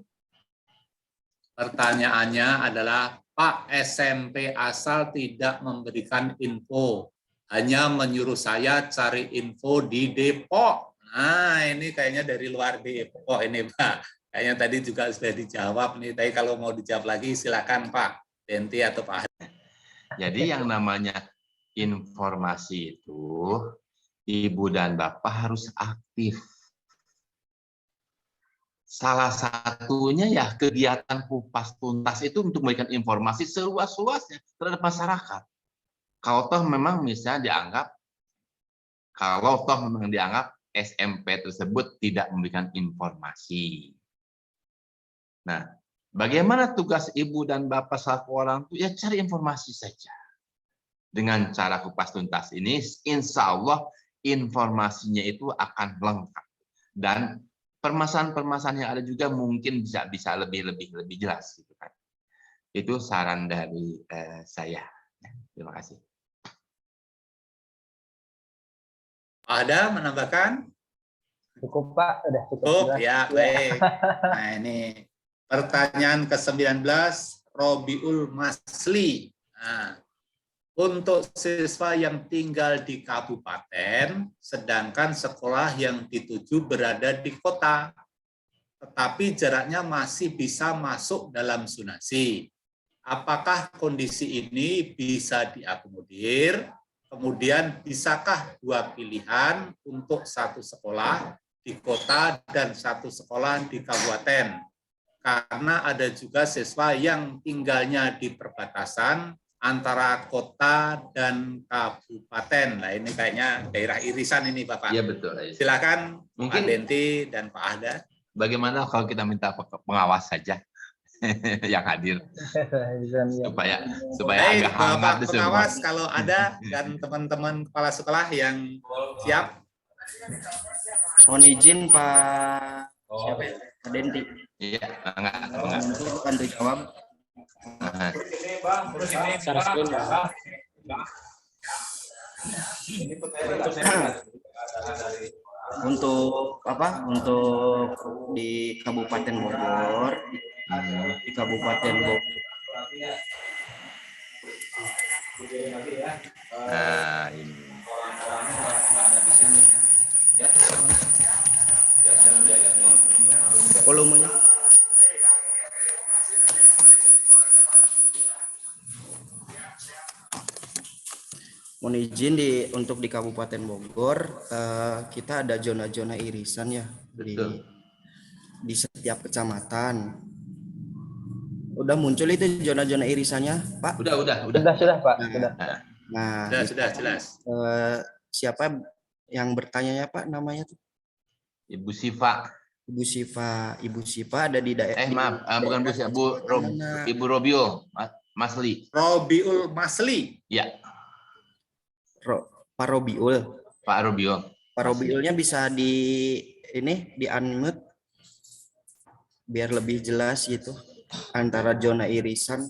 Pertanyaannya adalah, Pak, SMP asal tidak memberikan info, hanya menyuruh saya cari info di Depok. Nah, ini kayaknya dari luar Depok ini, Pak. Kayaknya tadi juga sudah dijawab nih. Tapi kalau mau dijawab lagi, silakan Pak Denti atau Pak. Jadi yang namanya informasi itu, Ibu dan Bapak harus aktif. Salah satunya ya kegiatan kupas tuntas itu untuk memberikan informasi seluas-luasnya terhadap masyarakat. Kalau toh memang misalnya dianggap SMP tersebut tidak memberikan informasi. Nah, bagaimana tugas Ibu dan Bapak selaku orang tua? Ya cari informasi saja. Dengan cara kupas tuntas ini, insya Allah informasinya itu akan lengkap. Dan permasalahan-permasalahan yang ada juga mungkin bisa lebih jelas. Gitu kan. Itu saran dari saya. Terima kasih. Ada menambahkan? Cukup Pak, udah cukup. Oh ya, baik. Nah ini pertanyaan ke-19, Robiul Masli. Nah, untuk siswa yang tinggal di kabupaten, sedangkan sekolah yang dituju berada di kota, tetapi jaraknya masih bisa masuk dalam zonasi. Apakah kondisi ini bisa diakomodir? Kemudian bisakah dua pilihan untuk satu sekolah di kota dan satu sekolah di kabupaten? Karena ada juga siswa yang tinggalnya di perbatasan antara kota dan kabupaten. Nah, ini kayaknya daerah irisan ini, Bapak. Iya betul. Silakan Mungkin Pak Denti dan Pak Ahda. bagaimana kalau kita minta pengawas saja yang hadir supaya Baik, agak hangat Bapak di semua. pengawas kalau ada dan teman-teman kepala sekolah yang siap. Mohon izin Pak siapa ya? Pak Denti. Iya, enggak. Untuk bantu jawab. Nah, Share screen, Pak. Untuk apa? Untuk di Kabupaten Bogor, di Kabupaten Bogor. nah ini. Volumenya. Mohon izin untuk di Kabupaten Bogor kita ada zona-zona irisan ya Betul. di setiap kecamatan. Udah muncul itu zona-zona irisannya, Pak? Udah. Sudah, Pak. Sudah. Nah, Sudah jelas. siapa yang bertanya Pak namanya tuh? Ibu Siva. Ibu Siva ada di daerah. Maaf, bukan Bu Siva, Ibu Robio Masli. Robiul Masli. Ya, Pak Robiul. Pak Robio. Pak Robiulnya bisa di unmute biar lebih jelas gitu antara zona irisan.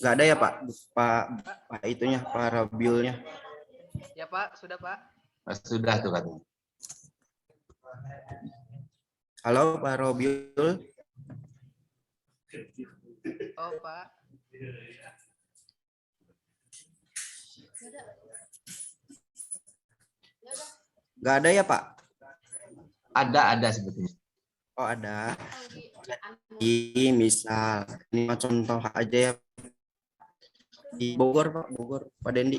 Nggak ada ya Pak itunya, Pak Robiulnya. Ya Pak, sudah Pak. Sudah tuh katanya. Halo Pak Robiul. Oh Pak. Nggak ada ya Pak? Ada sebetulnya. Oh ada. Jadi misal ini contoh aja ya di Bogor Pak, Pak Dendi.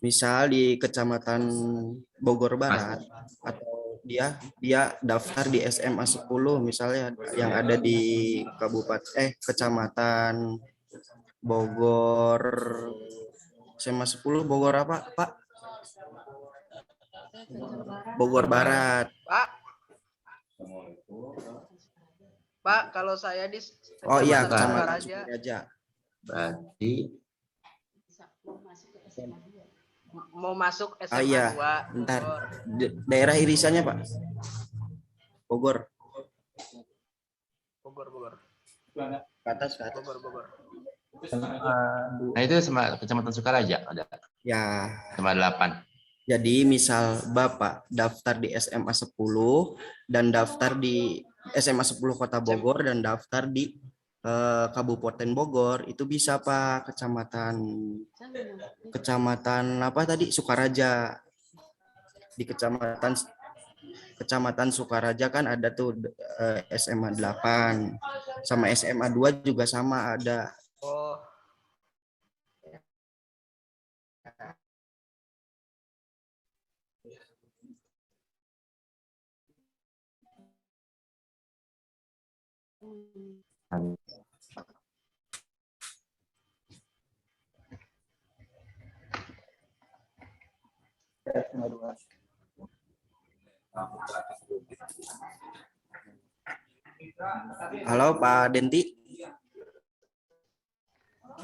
Misal di Kecamatan Bogor Barat atau dia daftar di SMA 10 misalnya yang ada di Kecamatan Bogor SMA 10 Bogor apa Pak? Bogor Barat. Pak, kalau saya di Oh iya, Kecamatan Kecamatan Sukaraja. Sukaraja. Berarti Mau masuk SMA iya, 2. bentar. Bogor. Daerah irisannya Pak? Bogor. Bogor. Ke atas. Bogor. nah itu sama Kecamatan Sukaraja ada. Ya. Sama 8. Jadi misal Bapak daftar di SMA 10 dan daftar di SMA 10 Kota Bogor dan daftar di Kabupaten Bogor, itu bisa Pak Kecamatan apa tadi? Sukaraja. Di Kecamatan Sukaraja kan ada tuh SMA 8 sama SMA 2 juga sama ada. Oh. Halo Pak Denti.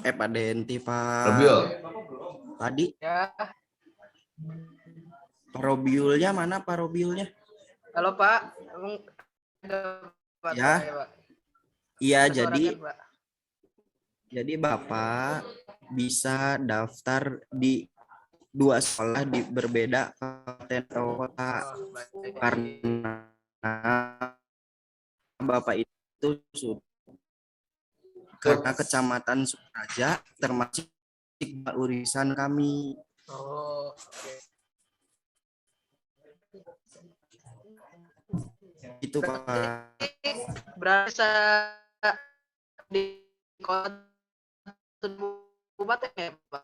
Pak Denti, Pak Robio. Tadi. Ya. Pak Robiulnya mana Pak Robiulnya? Halo Pak. Ya. Iya, Jadi Bapak bisa daftar di dua sekolah di berbeda kabupaten atau kota, Baik. karena Bapak itu karena Kecamatan Sukaraja termasuk urusan kami. Oh, oke. Itu Pak. Berasa di kota kabupaten ya, Pak?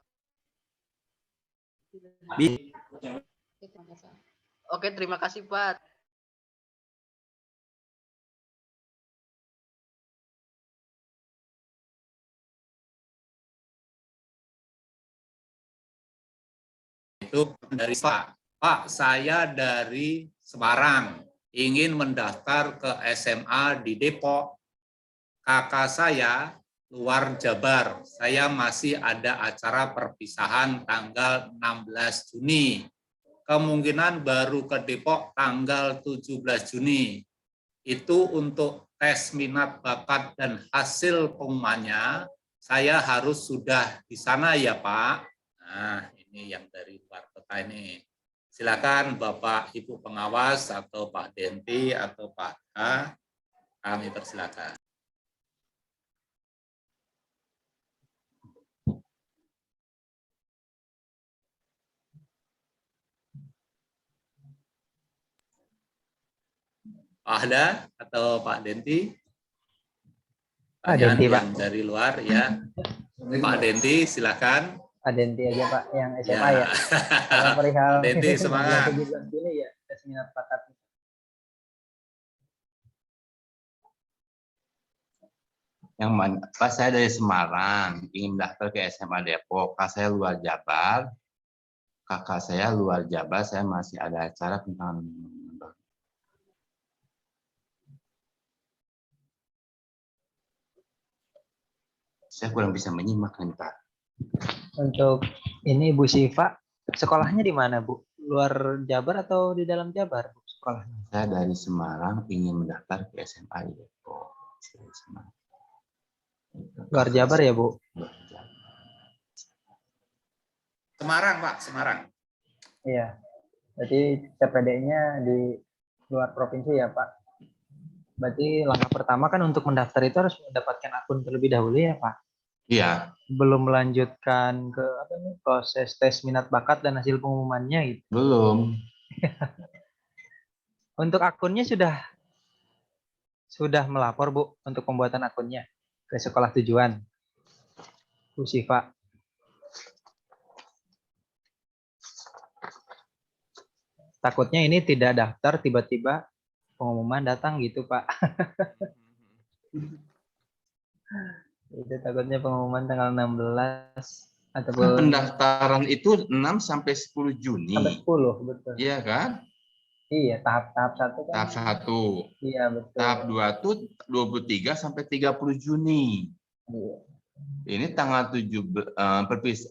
Bi- Oke, terima kasih, Pak. Itu dari Pak, saya dari Semarang, ingin mendaftar ke SMA di Depok. Kakak saya luar Jabar, saya masih ada acara perpisahan tanggal 16 Juni. Kemungkinan baru ke Depok tanggal 17 Juni. Itu untuk tes minat bakat dan hasil pengumumannya, saya harus sudah di sana ya Pak. Nah, ini yang dari luar kota ini. Silakan Bapak Ibu pengawas atau Pak Denti atau Pak H, kami persilakan. Pak Ahda atau Pak Denti? Pak Denti, Pak. Yang dari luar ya. Pak Denti, silakan. Pak Denti aja Pak, yang SMA ya. Kalau perihal Pak Denti, semangat. 17 Juli ya, tes minat bakat. Yang mana? Pas saya dari Semarang, ingin daftar ke SMA Depok. Kakak saya luar Jabar. Kakak saya luar Jabar, saya masih ada acara tentang. Saya kurang bisa menyimak nih Pak. Untuk ini Bu Siva, sekolahnya di mana Bu? Luar Jabar atau di dalam Jabar Bu sekolahnya? Saya dari Semarang ingin mendaftar ke SMA di Depok. Luar Jabar ya Bu? Semarang Pak, Semarang. Iya. Berarti CPD-nya di luar provinsi ya Pak? Berarti langkah pertama kan untuk mendaftar itu harus mendapatkan akun terlebih dahulu ya Pak? Iya. Belum melanjutkan ke apa nih, proses tes minat bakat dan hasil pengumumannya gitu. Belum. Untuk akunnya sudah melapor Bu untuk pembuatan akunnya ke sekolah tujuan Bu Siva. Takutnya ini tidak daftar tiba-tiba pengumuman datang gitu Pak. Itu takutnya pengumuman tanggal 16 ataupun Pendaftaran itu 6 sampai 10 Juni. sampai 10 betul. Iya kan? Iya, tahap 1 kan. Tahap 1. Iya, betul. Tahap 2 itu 23 sampai 30 Juni. Iya. Ini tanggal 7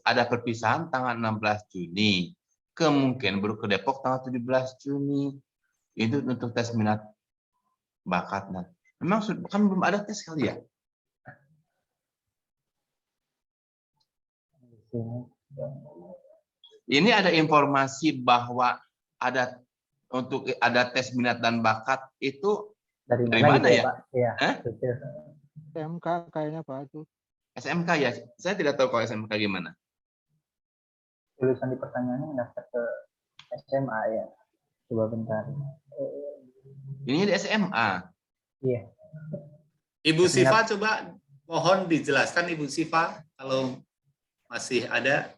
ada perpisahan tanggal 16 Juni. Kemungkinan baru ke Depok tanggal 17 Juni. Itu untuk tes minat bakat. Memang kan belum ada tes kali ya? Ini ada informasi bahwa ada tes minat dan bakat itu dari mana gitu ya? Pak? Iya. Betul. SMK kayaknya Pak itu. SMK ya? Saya tidak tahu kalau SMK gimana. Tulisan di pertanyaannya mendaftar ke SMA ya. Coba bentar. Ini di SMA. Iya. Ibu Siva coba mohon dijelaskan Ibu Siva kalau masih ada.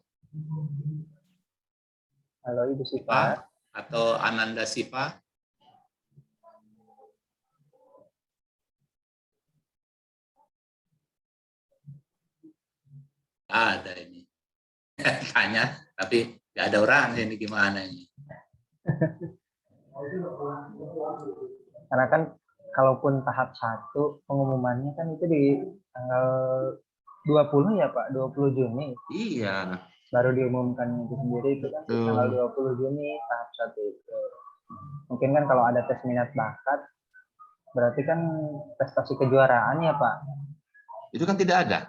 Halo Ibu Siva. Atau Ananda Siva. Ada ini. Tanya, tapi nggak ada orang ini gimana ini. Karena kan kalaupun tahap 1 pengumumannya kan itu di tanggal 20 ya Pak, 20 Juni. Iya. Baru diumumkan itu sendiri itu kan tanggal 20 Juni tahap 1 itu. Mungkin kan kalau ada tes minat bakat berarti kan prestasi kejuaraan ya Pak. Itu kan tidak ada.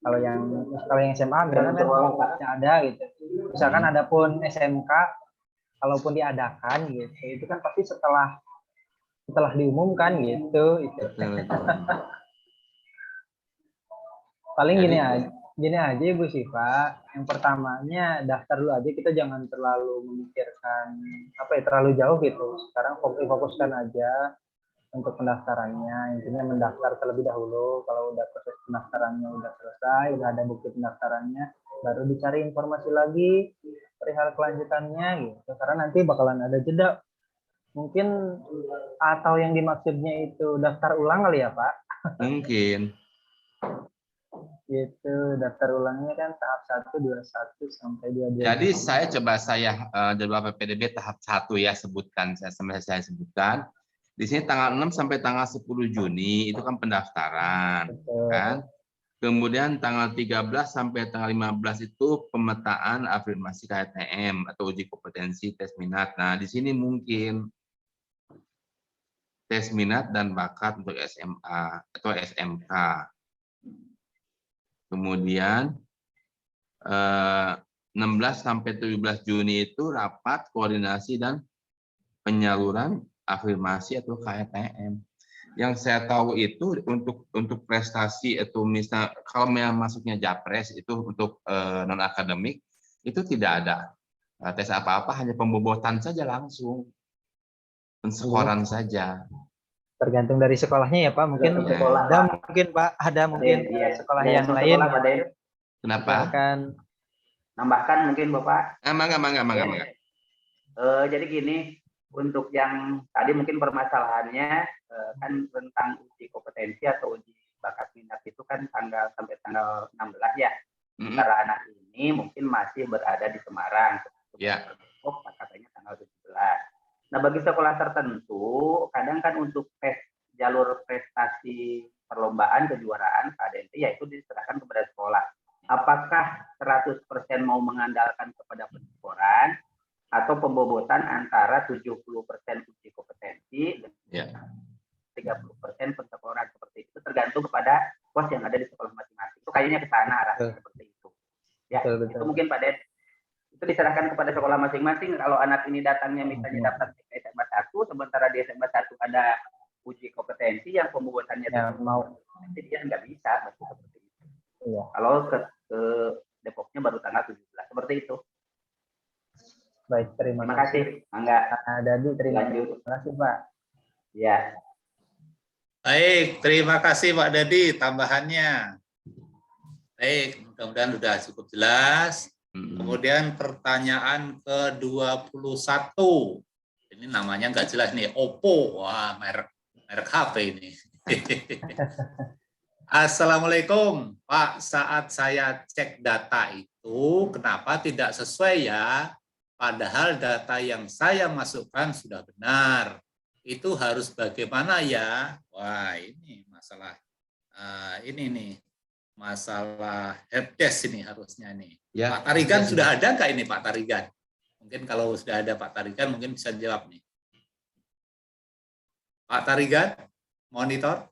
Kalau yang SMA misalkan kan pokoknya ada gitu. Misalkan ada pun SMK, kalaupun diadakan gitu, itu kan pasti setelah diumumkan gitu. Betul. Paling Jadi, gini aja Ibu Siva. Yang pertamanya daftar dulu aja, kita jangan terlalu memikirkan terlalu jauh gitu. Sekarang fokuskan aja untuk pendaftarannya, intinya mendaftar terlebih dahulu. Kalau udah proses pendaftarannya udah selesai, udah ada bukti pendaftarannya, baru dicari informasi lagi perihal kelanjutannya gitu. Karena nanti bakalan ada jeda. Mungkin atau yang dimaksudnya itu daftar ulang kali ya Pak? mungkin. Gitu, daftar ulangnya kan tahap 1, 21 sampai 22. Jadi saya jadwal PPDB tahap 1 ya, saya sebutkan. Di sini tanggal 6 sampai tanggal 10 Juni itu kan pendaftaran, Betul. kan? Kemudian tanggal 13 sampai tanggal 15 itu pemetaan afirmasi KTM atau uji kompetensi tes minat. Nah, di sini mungkin tes minat dan bakat untuk SMA atau SMK. Kemudian 16 sampai 17 Juni itu rapat koordinasi dan penyaluran afirmasi atau KTM. Yang saya tahu itu untuk prestasi itu misal kalau yang masuknya Japres itu untuk non akademik itu tidak ada tes apa-apa, hanya pembobotan saja langsung, penskoran saja. Tergantung dari sekolahnya ya Pak. Mungkin ada mungkin sekolah yang lain. Kenapa? Nambahkan mungkin Bapak. Mangga. Jadi gini, untuk yang tadi mungkin permasalahannya kan tentang uji kompetensi atau uji bakat minat itu kan sampai tanggal 16 ya. Sementara anak ini mungkin masih berada di Semarang. Ya. Katanya tanggal 17. Nah, bagi sekolah tertentu, kadang kan untuk tes jalur prestasi perlombaan kejuaraan KDNT, yaitu diserahkan kepada sekolah. Apakah 100% mau mengandalkan kepada penskoran atau pembobotan antara 70% uji kompetensi dan 30% penskoran seperti itu, tergantung kepada pos yang ada di sekolah masing-masing. Itu kayaknya ke sana arahnya seperti itu. Ya, betul. Itu mungkin Pak Ded. Itu diserahkan kepada sekolah masing-masing. Kalau anak ini datangnya misalnya daftar ke SMA 1, sementara di SMA 1 ada uji kompetensi yang pembobotannya dia nggak bisa seperti itu. Iya. Kalau ke Depoknya baru tanggal 17 seperti itu. Baik, terima kasih. Mangga. Dadi, terima kasih Pak. Ya. Baik, terima kasih Pak Dadi tambahannya. Baik, mudah-mudahan sudah cukup jelas. Kemudian pertanyaan ke-21. Ini namanya nggak jelas nih, Oppo. Wah, merek HP ini. Assalamualaikum, Pak. Saat saya cek data itu, kenapa tidak sesuai ya? Padahal data yang saya masukkan sudah benar. Itu harus bagaimana ya? Wah, ini masalah ini nih. Masalah helpdesk ini harusnya nih. Ya, Pak Tarigan sudah ada nggak ini Pak Tarigan? Mungkin kalau sudah ada Pak Tarigan mungkin bisa jawab nih. Pak Tarigan, monitor?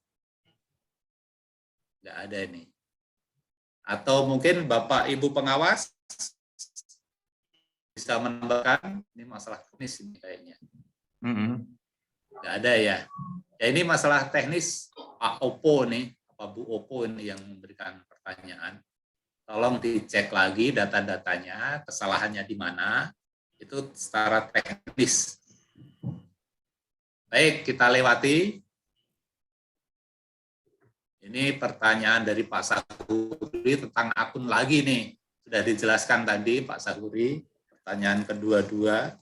Nggak ada ini. Atau mungkin Bapak Ibu pengawas bisa menambahkan, ini masalah teknis ini kayaknya. Nggak ada ya. Ya ini masalah teknis Pak Oppo nih. Bu Oppo ini yang memberikan pertanyaan, tolong dicek lagi data-datanya, kesalahannya di mana, itu secara teknis. Baik, kita lewati. Ini pertanyaan dari Pak Sahuri tentang akun lagi nih, sudah dijelaskan tadi Pak Sahuri. Pertanyaan kedua-dua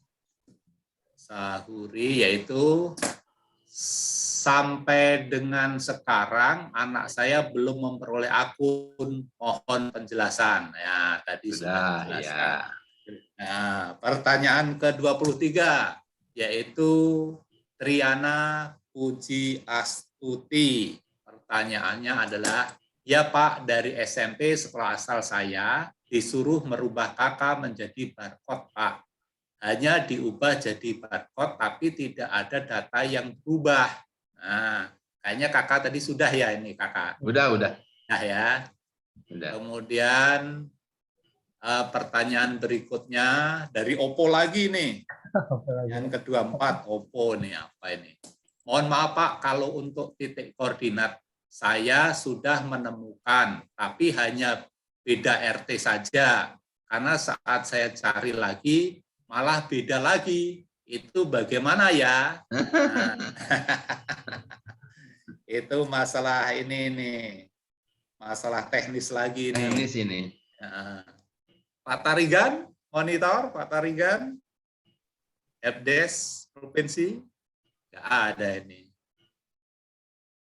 Sahuri yaitu, sampai dengan sekarang anak saya belum memperoleh akun, mohon penjelasan. Ya, tadi sudah dijelaskan. Ya. Nah, pertanyaan ke-23 yaitu Triana Puji Astuti. Pertanyaannya adalah, ya Pak, dari SMP sekolah asal saya disuruh merubah KK menjadi barcode Pak. Hanya diubah jadi barcode tapi tidak ada data yang berubah. Nah, kayaknya kakak tadi sudah ya ini kakak. Udah. Nah ya. Sudah. Kemudian pertanyaan berikutnya dari Oppo lagi nih. Yang kedua 4 Oppo nih, apa ini? Mohon maaf Pak, kalau untuk titik koordinat saya sudah menemukan, tapi hanya beda RT saja. Karena saat saya cari lagi, malah beda lagi. Itu bagaimana ya? Nah, itu masalah ini nih. Masalah teknis lagi nih. Teknis ini. Nah, Pak Tarigan, monitor Pak Tarigan. FDes provinsi nggak ada ini.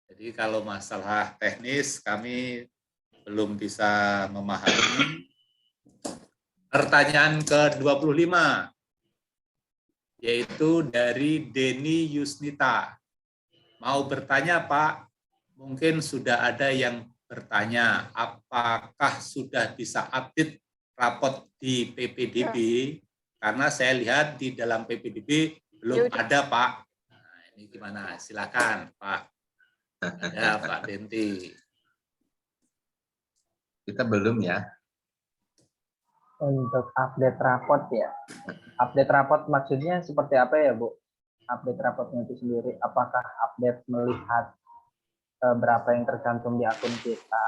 Jadi kalau masalah teknis kami belum bisa memahami. Pertanyaan ke-25 yaitu dari Denny Yusnita. Mau bertanya Pak, mungkin sudah ada yang bertanya apakah sudah bisa update rapot di PPDB. Karena saya lihat di dalam PPDB belum ada, Pak. Nah, ini gimana? Silakan, Pak. Ya, Pak Denti. Kita belum ya. Untuk update rapot ya. Update rapot maksudnya seperti apa ya, Bu? Update rapotnya itu sendiri. Apakah update melihat berapa yang tercantum di akun kita?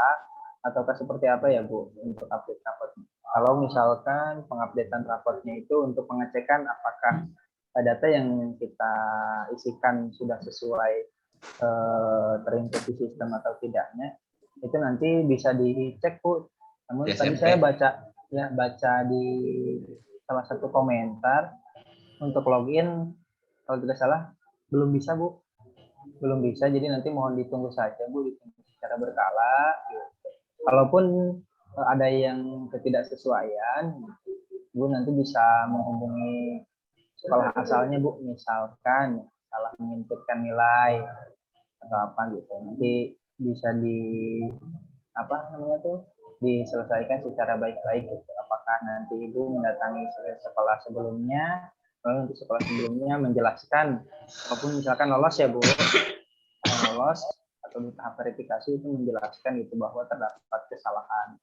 Ataukah seperti apa ya, Bu, untuk update rapotnya? Kalau misalkan pengupdatean rapotnya itu untuk pengecekan apakah data yang kita isikan sudah sesuai terinput di sistem atau tidaknya, itu nanti bisa dicek, Bu. Namun tadi saya baca di salah satu komentar untuk login, kalau tidak salah belum bisa, Bu. Belum bisa, jadi nanti mohon ditunggu saja, Bu, ditunggu secara berkala. Gitu. Kalaupun ada yang ketidaksesuaian, Bu nanti bisa menghubungi sekolah asalnya, Bu, misalkan salah menginputkan nilai atau apa gitu, nanti bisa diselesaikan secara baik-baik gitu. Apakah nanti Ibu mendatangi sekolah sebelumnya, lalu nanti sekolah sebelumnya menjelaskan, walaupun misalkan lolos ya, Bu, lolos atau di tahap verifikasi itu menjelaskan itu bahwa terdapat kesalahan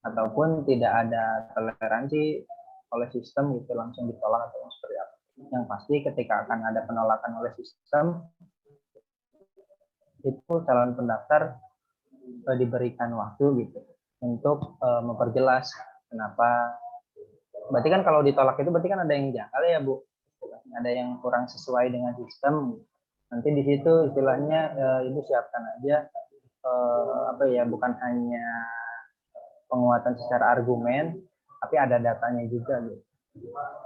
ataupun tidak ada toleransi oleh sistem gitu, langsung ditolak atau seperti apa. Yang pasti ketika akan ada penolakan oleh sistem, itu calon pendaftar diberikan waktu gitu untuk memperjelas kenapa. Berarti kan kalau ditolak itu berarti kan ada yang janggal ya, Bu. Ada yang kurang sesuai dengan sistem. Nanti di situ istilahnya Ibu siapkan aja bukan hanya penguatan secara argumen, tapi ada datanya juga, gitu.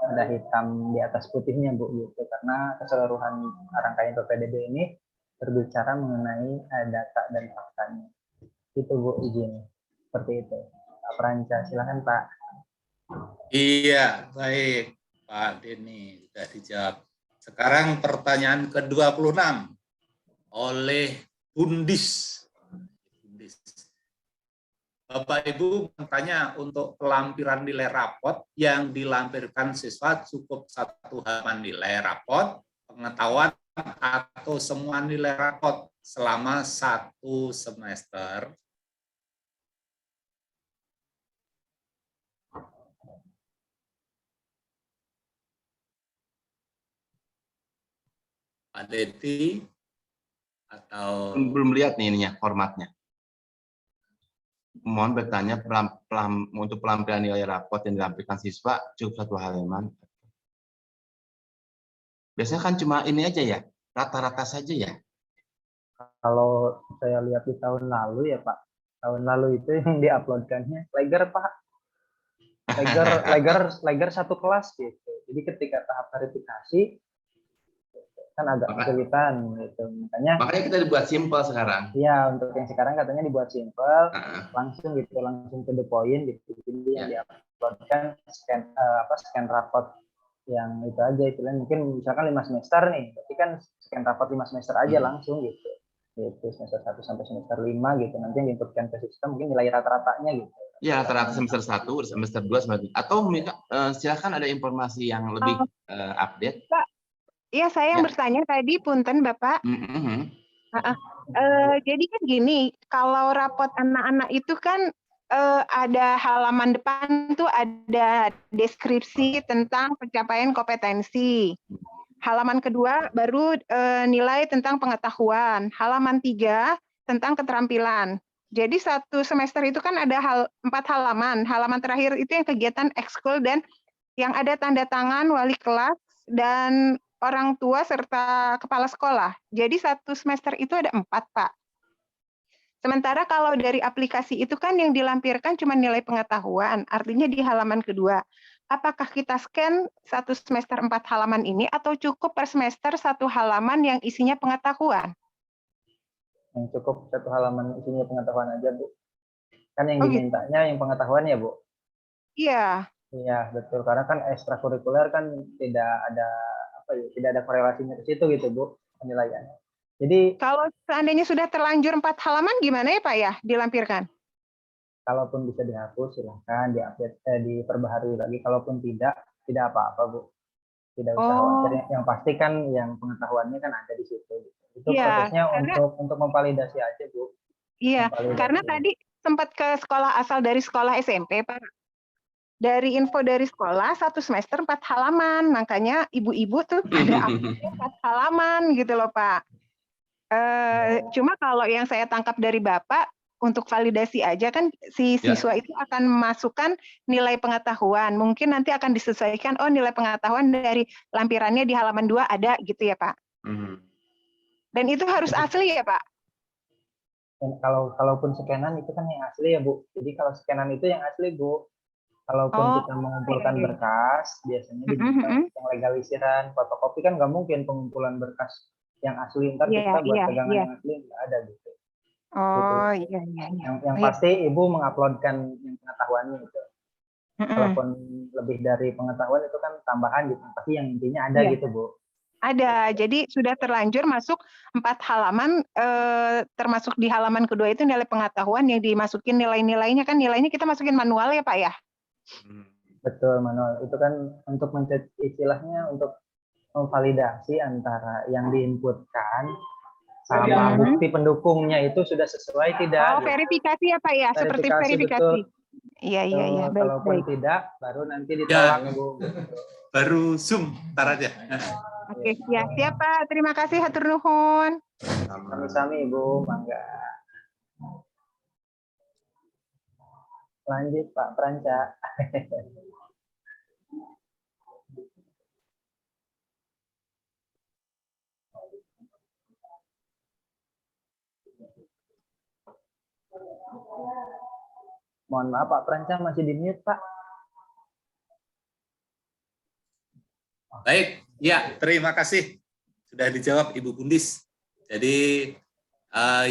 Ada hitam di atas putihnya, Bu, gitu. Karena keseluruhan rangkaian PPDB ini berbicara mengenai data dan faktanya. Itu, Bu, izin. Seperti itu. Pak Pranca, silakan, Pak. Iya, baik, Pak Denny, sudah dijawab. Sekarang pertanyaan ke-26 oleh Bundis. Bapak Ibu bertanya untuk pelampiran nilai rapot yang dilampirkan siswa cukup 1 halaman nilai rapot, pengetahuan atau semua nilai rapot selama 1 semester. Pak Deti atau belum lihat nih ininya formatnya. Mohon bertanya untuk pelampiran nilai rapot yang dilampirkan siswa cukup 1 halaman. Biasanya kan cuma ini aja ya, rata-rata saja ya. Kalau saya lihat di tahun lalu ya, Pak, tahun lalu itu yang diuploadkannya leger, Pak. Leger 1 kelas gitu. Jadi ketika tahap verifikasi kan agak kesulitan gitu. Makanya kita dibuat simpel sekarang. Iya, untuk yang sekarang katanya dibuat simpel, langsung to the point gitu. Jadi yang diuploadkan scan rapot yang itu aja, istilahnya mungkin misalkan 5 semester nih, berarti kan scan rapot 5 semester aja langsung gitu. Gitu semester 1 sampai semester 5 gitu. Nanti yang diinputkan ke sistem mungkin nilai rata-ratanya gitu. Iya, rata-rata semester 1, semester 2, semester 3. Atau silakan ada informasi yang lebih update. Pak, iya saya yang bertanya tadi, punten Bapak. Jadi kan gini, kalau rapot anak-anak itu kan ada halaman depan tuh ada deskripsi tentang pencapaian kompetensi. Halaman kedua baru nilai tentang pengetahuan. Halaman 3 tentang keterampilan. Jadi satu semester itu kan ada 4 halaman. Halaman terakhir itu yang kegiatan ekskul dan yang ada tanda tangan wali kelas dan orang tua serta kepala sekolah. Jadi satu semester itu ada 4, Pak. Sementara kalau dari aplikasi itu kan yang dilampirkan cuma nilai pengetahuan, artinya di halaman kedua. Apakah kita scan satu semester 4 halaman ini atau cukup per semester 1 halaman yang isinya pengetahuan? Yang cukup 1 halaman isinya pengetahuan aja, Bu. Kan yang Oh, gitu. dimintanya yang pengetahuan ya, Bu? Iya. Iya, betul. Karena kan ekstrakurikuler kan tidak ada tidak ada korelasinya ke situ gitu, Bu, penilaiannya. Jadi kalau seandainya sudah terlanjur 4 halaman gimana ya, Pak ya, dilampirkan? Kalaupun bisa dihapus silahkan diupdate, diperbaharui lagi. Kalaupun tidak apa-apa, Bu. Tidak usah khawatir. Yang pasti kan yang pengetahuannya kan ada di situ. Itu prosesnya untuk memvalidasi aja, Bu. Iya, karena tadi sempat ke sekolah asal dari sekolah SMP, Pak. Dari info dari sekolah 1 semester 4 halaman, makanya ibu-ibu tuh pada 4 halaman gitu loh, Pak. Cuma kalau yang saya tangkap dari Bapak, untuk validasi aja kan si siswa itu akan memasukkan nilai pengetahuan. Mungkin nanti akan disesuaikan, oh nilai pengetahuan dari lampirannya di halaman 2 ada gitu ya, Pak. Dan itu harus asli ya, Pak? Kalaupun scanan itu kan yang asli ya, Bu. Jadi kalau scanan itu yang asli, Bu. Kalaupun kita mengumpulkan berkas, biasanya diminta yang legalisiran, fotokopi kan nggak mungkin pengumpulan berkas yang asli. Ntar kita buat pegangan yang asli nggak ada gitu. Oh iya. Yang pasti Ibu menguploadkan yang pengetahuannya itu. Kalaupun lebih dari pengetahuan itu kan tambahan gitu. Tapi yang intinya ada gitu, Bu. Ada. Jadi sudah terlanjur masuk 4 halaman, termasuk di halaman kedua itu nilai pengetahuan yang dimasukin nilai-nilainya kan nilainya kita masukin manual ya, Pak ya? Betul, manual. Itu kan untuk istilahnya untuk memvalidasi antara yang diinputkan sama bukti pendukungnya itu sudah sesuai tidak. Oh, verifikasi ya, Pak ya? Seperti verifikasi. Iya. Kalaupun tidak, baru nanti ditolak, Bu. Baru Zoom, ntar aja. Oke, ya siap Pak. Terima kasih, hatur nuhun. Sami-sami, Ibu. Mangga. Lanjut, Pak Pranca. Mohon maaf, Pak Pranca masih di mute, Pak. Baik, ya terima kasih sudah dijawab Ibu Bundis. Jadi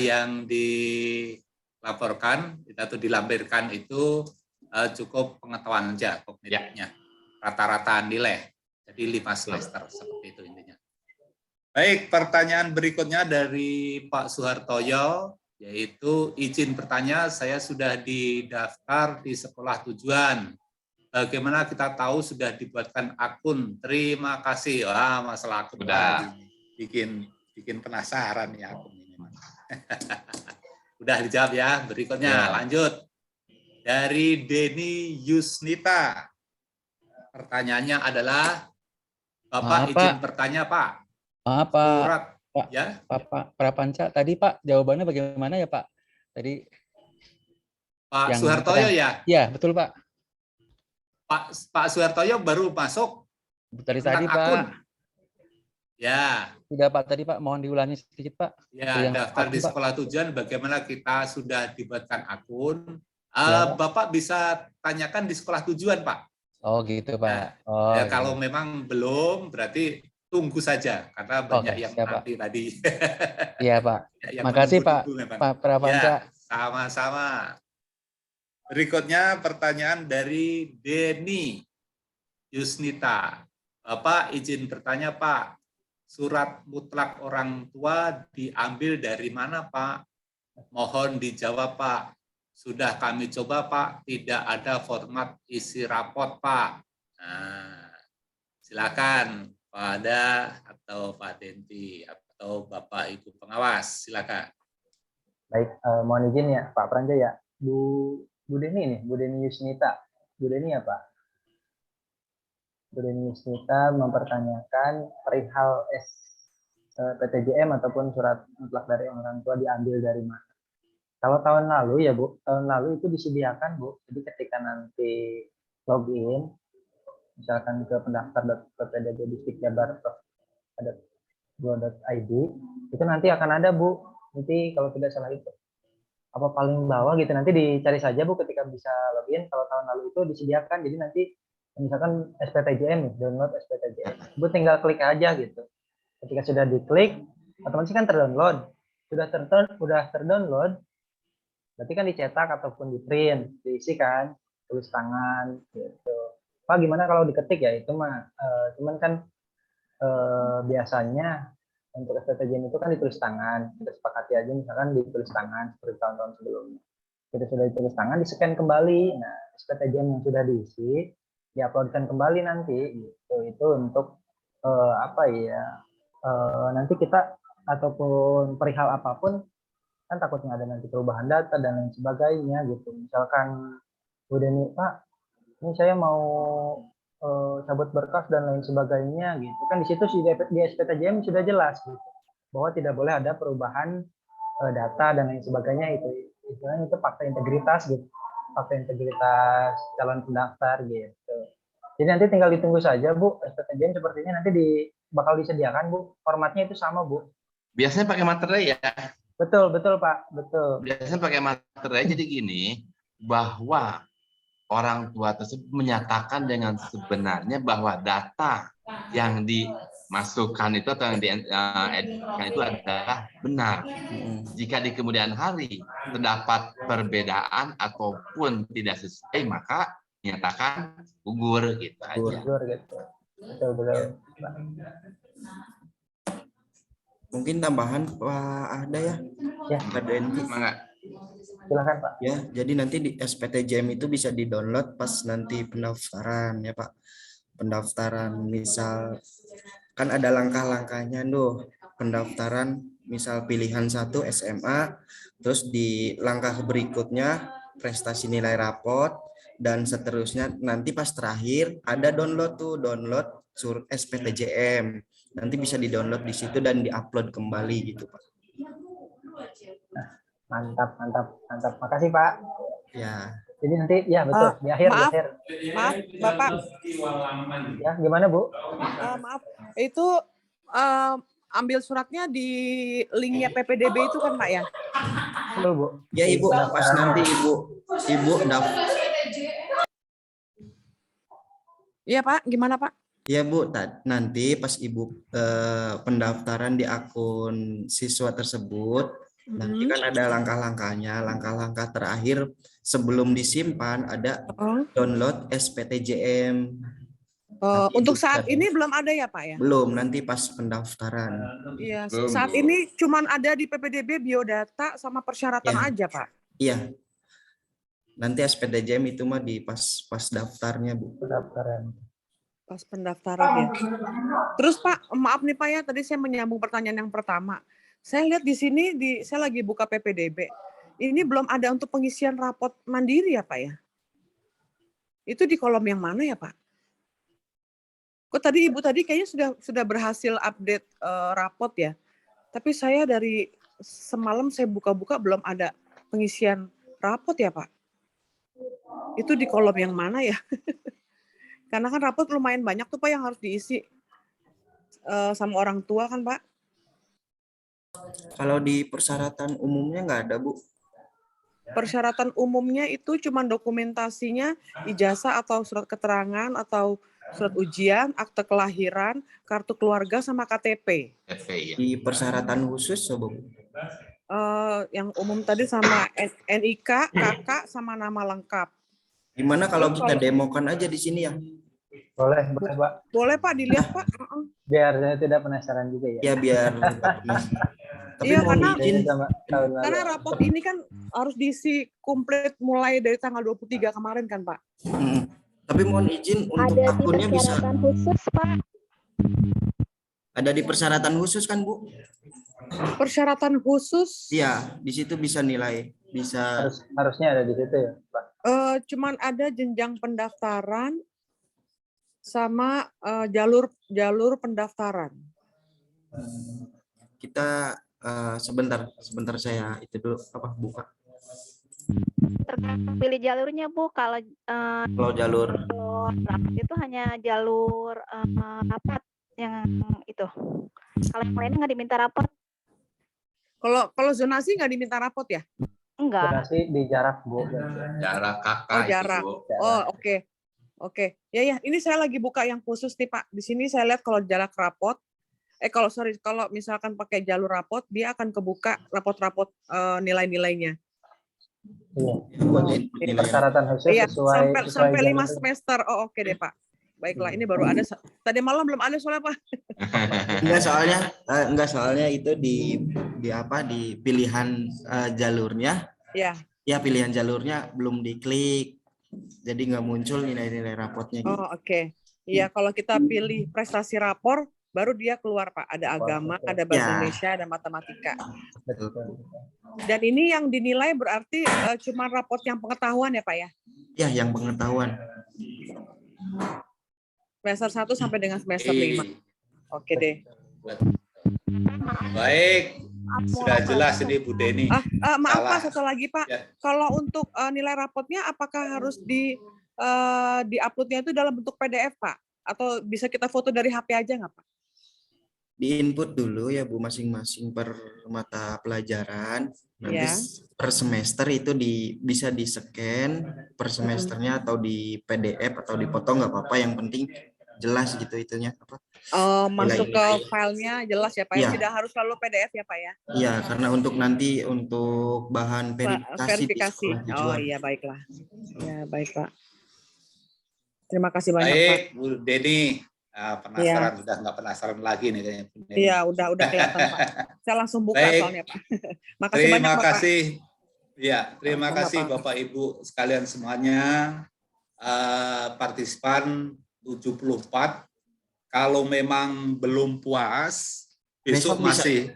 yang dilaporkan atau dilampirkan itu cukup pengetahuan saja kognitifnya, rata-rata nilai. Jadi 5 semester seperti itu intinya. Baik, pertanyaan berikutnya dari Pak Suhartoyo, yaitu izin bertanya, saya sudah didaftar di sekolah tujuan. Bagaimana kita tahu sudah dibuatkan akun? Terima kasih. Wah, masalah akun bikin penasaran nih akun ini. Udah dijawab ya. Berikutnya lanjut. Dari Denny Yusnita. Pertanyaannya adalah, Bapak izin bertanya, Pak. Maaf, Pak. Surat, Pak, ya? Pak Prapanca, tadi Pak jawabannya bagaimana ya Pak? Tadi Pak Suhartoyo ya? Iya, betul Pak. Pak Suhartoyo baru masuk dari tadi Pak. Akun. Ya. Sudah Pak tadi Pak, mohon diulangi sedikit Pak. Ya, daftar di sekolah tujuan bagaimana kita sudah dibuatkan akun. Bapak bisa tanyakan di sekolah tujuan, Pak. Oh gitu Pak. Nah, oh, ya, kalau memang belum berarti tunggu saja karena banyak yang nanti tadi. Iya Pak. Makasih Pak. Pak Prapanca. Ya, sama-sama. Berikutnya pertanyaan dari Denny Yusnita. Bapak izin bertanya Pak, surat mutlak orang tua diambil dari mana Pak? Mohon dijawab Pak. Sudah kami coba Pak, tidak ada format isi rapot Pak. Nah, silakan Pak Ada atau Pak Denti atau Bapak Ibu pengawas, silakan. Baik, mohon izin ya Pak Pranca ya. Bu Bu Deni nih, Bu Deni Yusnita. Bu Deni apa? Bu Deni Yusnita mempertanyakan perihal PTJM ataupun surat mutlak dari orang tua diambil dari mana. Kalau tahun lalu ya Bu, tahun lalu itu disediakan Bu. Jadi ketika nanti login, misalkan ke pendaftar.ppdb.distrik.jabar.go.id, itu nanti akan ada Bu. Nanti kalau tidak salah itu apa paling bawah gitu, nanti dicari saja Bu ketika bisa login. Kalau tahun lalu itu disediakan, jadi nanti misalkan SPTJM nih, download SPTJM, Bu tinggal klik aja gitu. Ketika sudah diklik, otomatis kan terdownload. Sudah terdownload, berarti kan dicetak ataupun di print, diisi kan, tulis tangan gitu. Pak gimana kalau diketik ya, itu mah cuman kan biasanya untuk SPTJM itu kan ditulis tangan. Kita sepakati aja misalkan ditulis tangan seperti tahun-tahun sebelumnya. Kita sudah ditulis tangan, di-scan kembali. Nah, SPTJM yang sudah diisi diuploadkan kembali nanti gitu. Itu untuk nanti kita ataupun perihal apapun kan takutnya ada nanti perubahan data dan lain sebagainya gitu. Misalkan udah nih Pak, ini saya mau cabut berkas dan lain sebagainya gitu kan, di situ di SPTJM sudah jelas gitu bahwa tidak boleh ada perubahan data dan lain sebagainya. Itu istilahnya itu fakta integritas gitu, fakta integritas calon pendaftar gitu. Jadi nanti tinggal ditunggu saja Bu, SPTJM sepertinya nanti bakal disediakan Bu, formatnya itu sama Bu. Biasanya pakai materai ya. Betul Pak, betul. Biasanya pakai materai. Jadi gini, bahwa orang tua tersebut menyatakan dengan sebenarnya bahwa data yang dimasukkan itu atau yang dieditkan itu adalah benar. Jika di kemudian hari terdapat perbedaan ataupun tidak sesuai, maka nyatakan gugur gitu aja. Gugur gitu. Betul. Mungkin tambahan Pak ada ya? Ya. Ada Enti. Silakan Pak. Ya, jadi nanti di SPTJM itu bisa di-download pas nanti pendaftaran ya Pak. Pendaftaran misal kan ada langkah-langkahnya tuh. Pendaftaran misal pilihan 1 SMA, terus di langkah berikutnya prestasi nilai rapot dan seterusnya. Nanti pas terakhir ada download surat SPTJM. Nanti bisa di-download di situ dan di-upload kembali gitu Pak. Mantap. Makasih Pak. Ya. Jadi nanti ya betul di akhir. Maaf Bapak. Ya gimana Bu? Maaf, itu ambil suratnya di linknya PPDB itu kan Pak ya? Betul Bu. Ya Ibu, pas nanti Ibu daftar. Iya Pak, gimana Pak? Iya Bu, nanti pas Ibu pendaftaran di akun siswa tersebut, nanti kan ada langkah-langkahnya. Langkah-langkah terakhir sebelum disimpan ada download SPTJM. Untuk saat ini belum ada ya Pak ya? Belum, nanti pas pendaftaran. Iya, saat ini cuman ada di PPDB biodata sama persyaratan aja Pak. Iya. Nanti SPTJM itu mah di pas daftarnya Bu. Pendaftaran. Pas pendaftaran ya. Terus Pak, maaf nih Pak ya, tadi saya menyambung pertanyaan yang pertama. Saya lihat di sini, saya lagi buka PPDB. Ini belum ada untuk pengisian rapot mandiri ya Pak ya? Itu di kolom yang mana ya Pak? Kok tadi Ibu tadi kayaknya sudah berhasil update rapot ya? Tapi saya dari semalam saya buka-buka belum ada pengisian rapot ya Pak? Itu di kolom yang mana ya? Karena kan rapot lumayan banyak tuh Pak yang harus diisi sama orang tua kan Pak? Kalau di persyaratan umumnya nggak ada Bu. Persyaratan umumnya itu cuma dokumentasinya ijazah atau surat keterangan atau surat ujian, akte kelahiran, kartu keluarga sama KTP. Di persyaratan khusus Bu. Yang umum tadi sama NIK, KK sama nama lengkap. Gimana kalau kita demokan aja di sini ya? Boleh Pak. Boleh Pak, dilihat Pak. Biar saya tidak penasaran juga ya. Ya biar. Tapi iya karena rapot ini kan harus diisi komplit mulai dari tanggal 23 kemarin kan Pak. Tapi mohon izin untuk akunnya bisa. Khusus Pak. Ada di persyaratan khusus kan Bu? Persyaratan khusus? Iya, di situ bisa nilai, bisa. Harusnya ada di situ ya Pak. cuman ada jenjang pendaftaran sama jalur pendaftaran. Kita sebentar saya itu dulu buka. Tergantung pilih jalurnya Bu. Kalau jalur rapat itu hanya jalur rapat yang itu. Kalau yang lainnya nggak diminta rapot. Kalau zonasi nggak diminta rapot ya? Enggak. Zonasi di jarak Bu. Jarak kakak Oh itu, jarak. Bu. Oh oke. Ya. Ini saya lagi buka yang khusus nih Pak. Di sini saya lihat kalau jarak rapot. Kalau misalkan pakai jalur rapot, dia akan kebuka rapot-rapot nilai-nilainya. Iya. Persyaratan khusus Iya, sesuai sampai 5 jalur. semester. Oh, oke deh, Pak. Baiklah, ini baru ada. Tadi malam belum ada soalnya, Pak. Enggak soalnya itu di pilihan jalurnya. Iya. Ya, pilihan jalurnya belum diklik. Jadi nggak muncul nilai-nilai rapotnya. Oh, oke. Iya, kalau kita pilih prestasi rapor, baru dia keluar, Pak. Ada agama, ada bahasa Indonesia, ada matematika. Dan ini yang dinilai berarti cuma raport yang pengetahuan ya, Pak ya? Ya, yang pengetahuan. Semester 1 sampai dengan semester 5. Oke deh. Baik, sudah jelas ini Bu Deni. Maaf Pak, satu lagi Pak. Ya. Kalau untuk nilai rapotnya, apakah harus di-uploadnya itu dalam bentuk PDF Pak? Atau bisa kita foto dari HP aja nggak Pak? Di-input dulu ya Bu, masing-masing per mata pelajaran. Nanti per semester itu bisa di-scan per semesternya atau di PDF atau dipoto nggak apa-apa, yang penting jelas gitu itunya apa. Masuk ke filenya jelas ya Pak ya. Tidak harus selalu PDF ya Pak ya. Iya, karena untuk bahan verifikasi. Oh iya, baiklah. Ya, baik Pak. Terima kasih banyak Baik, Pak. Bu Deni. Penasaran, sudah nggak penasaran lagi nih kayaknya. Iya, udah kelihatan Pak. Saya langsung buka soalnya Pak. Makasih terima banyak Bapak. kasih. Ya, terima kasih Bapak Ibu sekalian semuanya. Partisipan 74. Kalau memang belum puas, besok masih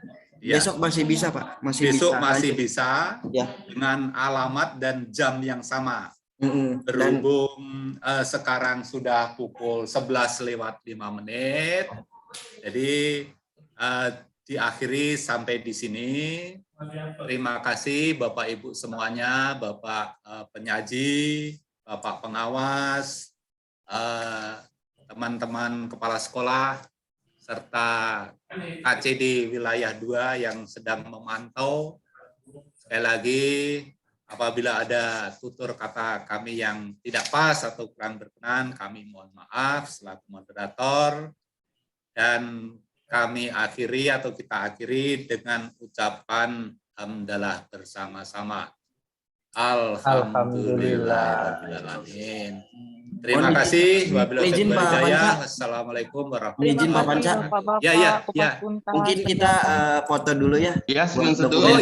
bisa Pak. Masih bisa ya. Dengan alamat dan jam yang sama. Berhubung sekarang sudah pukul 11:05. Jadi diakhiri sampai di sini. Terima kasih Bapak Ibu semuanya, Bapak penyaji, Bapak pengawas, teman-teman kepala sekolah, serta KCD wilayah 2 yang sedang memantau. Sekali lagi, apabila ada tutur kata kami yang tidak pas atau kurang berkenan, kami mohon maaf selaku moderator. Dan kami akhiri atau kita akhiri dengan ucapan hamdalah bersama-sama. Alhamdulillahirrahmanirrahim. Terima kasih. Izin Pak Panca. Assalamualaikum warahmatullahi Izin Pak Panca. Ya. Mungkin kita foto dulu ya. Ya, foto dulu. Oh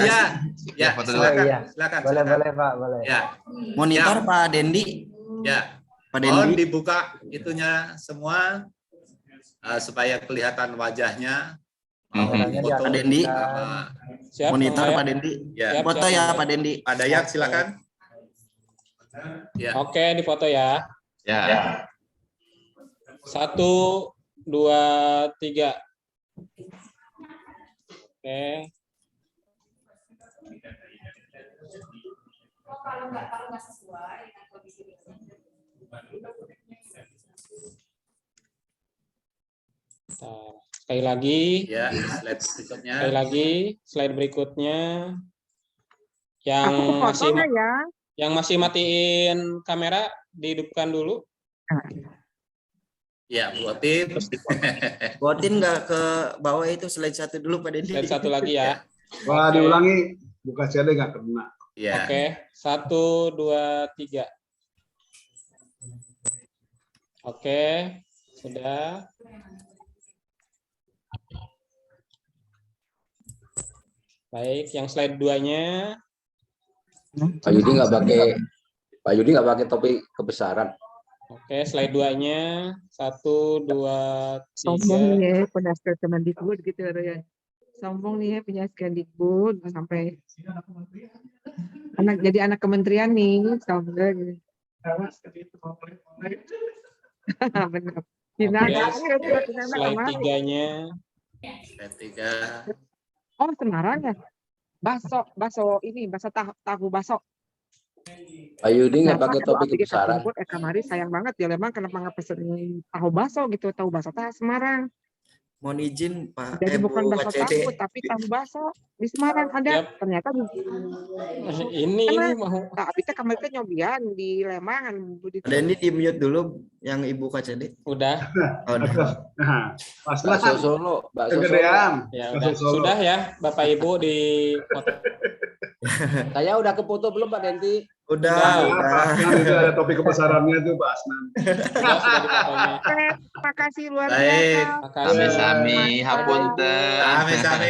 ya. Foto dulu. Silakan. Boleh Pak, boleh. Ya. Monitor Pak Dendi. Ya. Pak Mohon Dendi. dibuka itunya semua supaya kelihatan wajahnya. Pak Dendi. Monitor Pak Dendi. Ya. Foto ya Pak Dendi. Pak Dayak silakan. Ya. Oke, difoto ya. Ya. 1, 2, 3. Oke. Kalau nggak sesuai dengan kondisi Sekali lagi. Ya, slide berikutnya. Sekali lagi, slide berikutnya. Yang masih matiin kamera dihidupkan dulu. Ya, buatin. Buatin nggak ke bawah itu slide 1 dulu Pak Dendi. Slide 1 lagi ya. Wah, diulangi. Buka CD nggak kena. Ya. Oke, 1, 2, 3. Oke, sudah. Baik, yang slide 2-nya. Pak Yudi nggak pakai topi kebesaran. Oke, slide 2-nya. 1, 2, 3. Sombong nih ya, penasihat Kemendikbud gitu ya. Sombong nih ya, punya Kemendikbud sampai jadi anak kementerian nih, sombong. Benar. Hina Oke, banget, Hina slide kemarin. 3-nya. Slide 3. Oh, Semarang ya? Baso ini, tahu baso. Pak Yudi nggak Nah, pakai aduh, topi abdi ge kebesaran. kakumpul kamari sayang banget ya lemang kenapa nggak pesen tahu baso gitu, tahu baso teh Semarang. Mohon izin Pak, Jadi bukan Bu baso KCD. tahu tapi tahu baso di Semarang ada. Yap. Ternyata di Ini mau. Nah, abdi teh kemarin teh nyobian di Lemangan Budi. Ada ini di mute dulu yang Ibu KCD. Udah. Oh, udah. Nah, Bakso Solo, bakso Solo. kegedean. Ya Bakso udah. Solo. Sudah ya Bapak Ibu di Saya udah kefoto belum Pak Denti? Udah. Pak Asnan itu ada topi kebesarannya tuh Pak Asnan. sudah dipotongnya. Terima kasih luar Baik. biasa. Makasih. Sami-sami, hapunten. Sami-sami.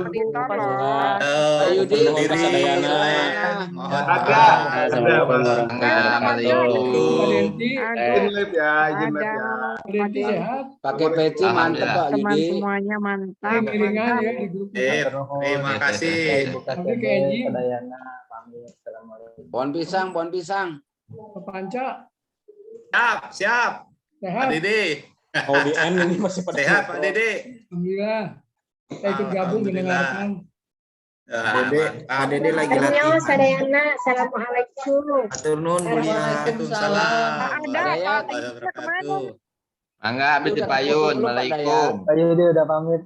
Ditolong. Pak Yudi, Nuhun diri. Pasadayana. Mohon Ada Pak. Assalamualaikum. Izin live ya, izin live ya. Pakai peci mantep Pak Teman Yudi. semuanya mantap. Mantap. Terima kasih. Ibu KCD, Padayana, pamit. Assalamualaikum. Pohon pisang, pohon pisang. Siap. Pak Dede. Oh di end ini masih pada Sehat Pak Dede. Alhamdulillah. Saya ikut gabung mendengarkan. Pak Dede lagi latihan. Sadayana, assalamualaikum. Atur nuhun Bu Lia. Waalaikumsalam. Ada Dayat. Pak Dede kemana? Mangga, Abdi Payun. Waalaikumsalam. Pak Yudi udah pamit.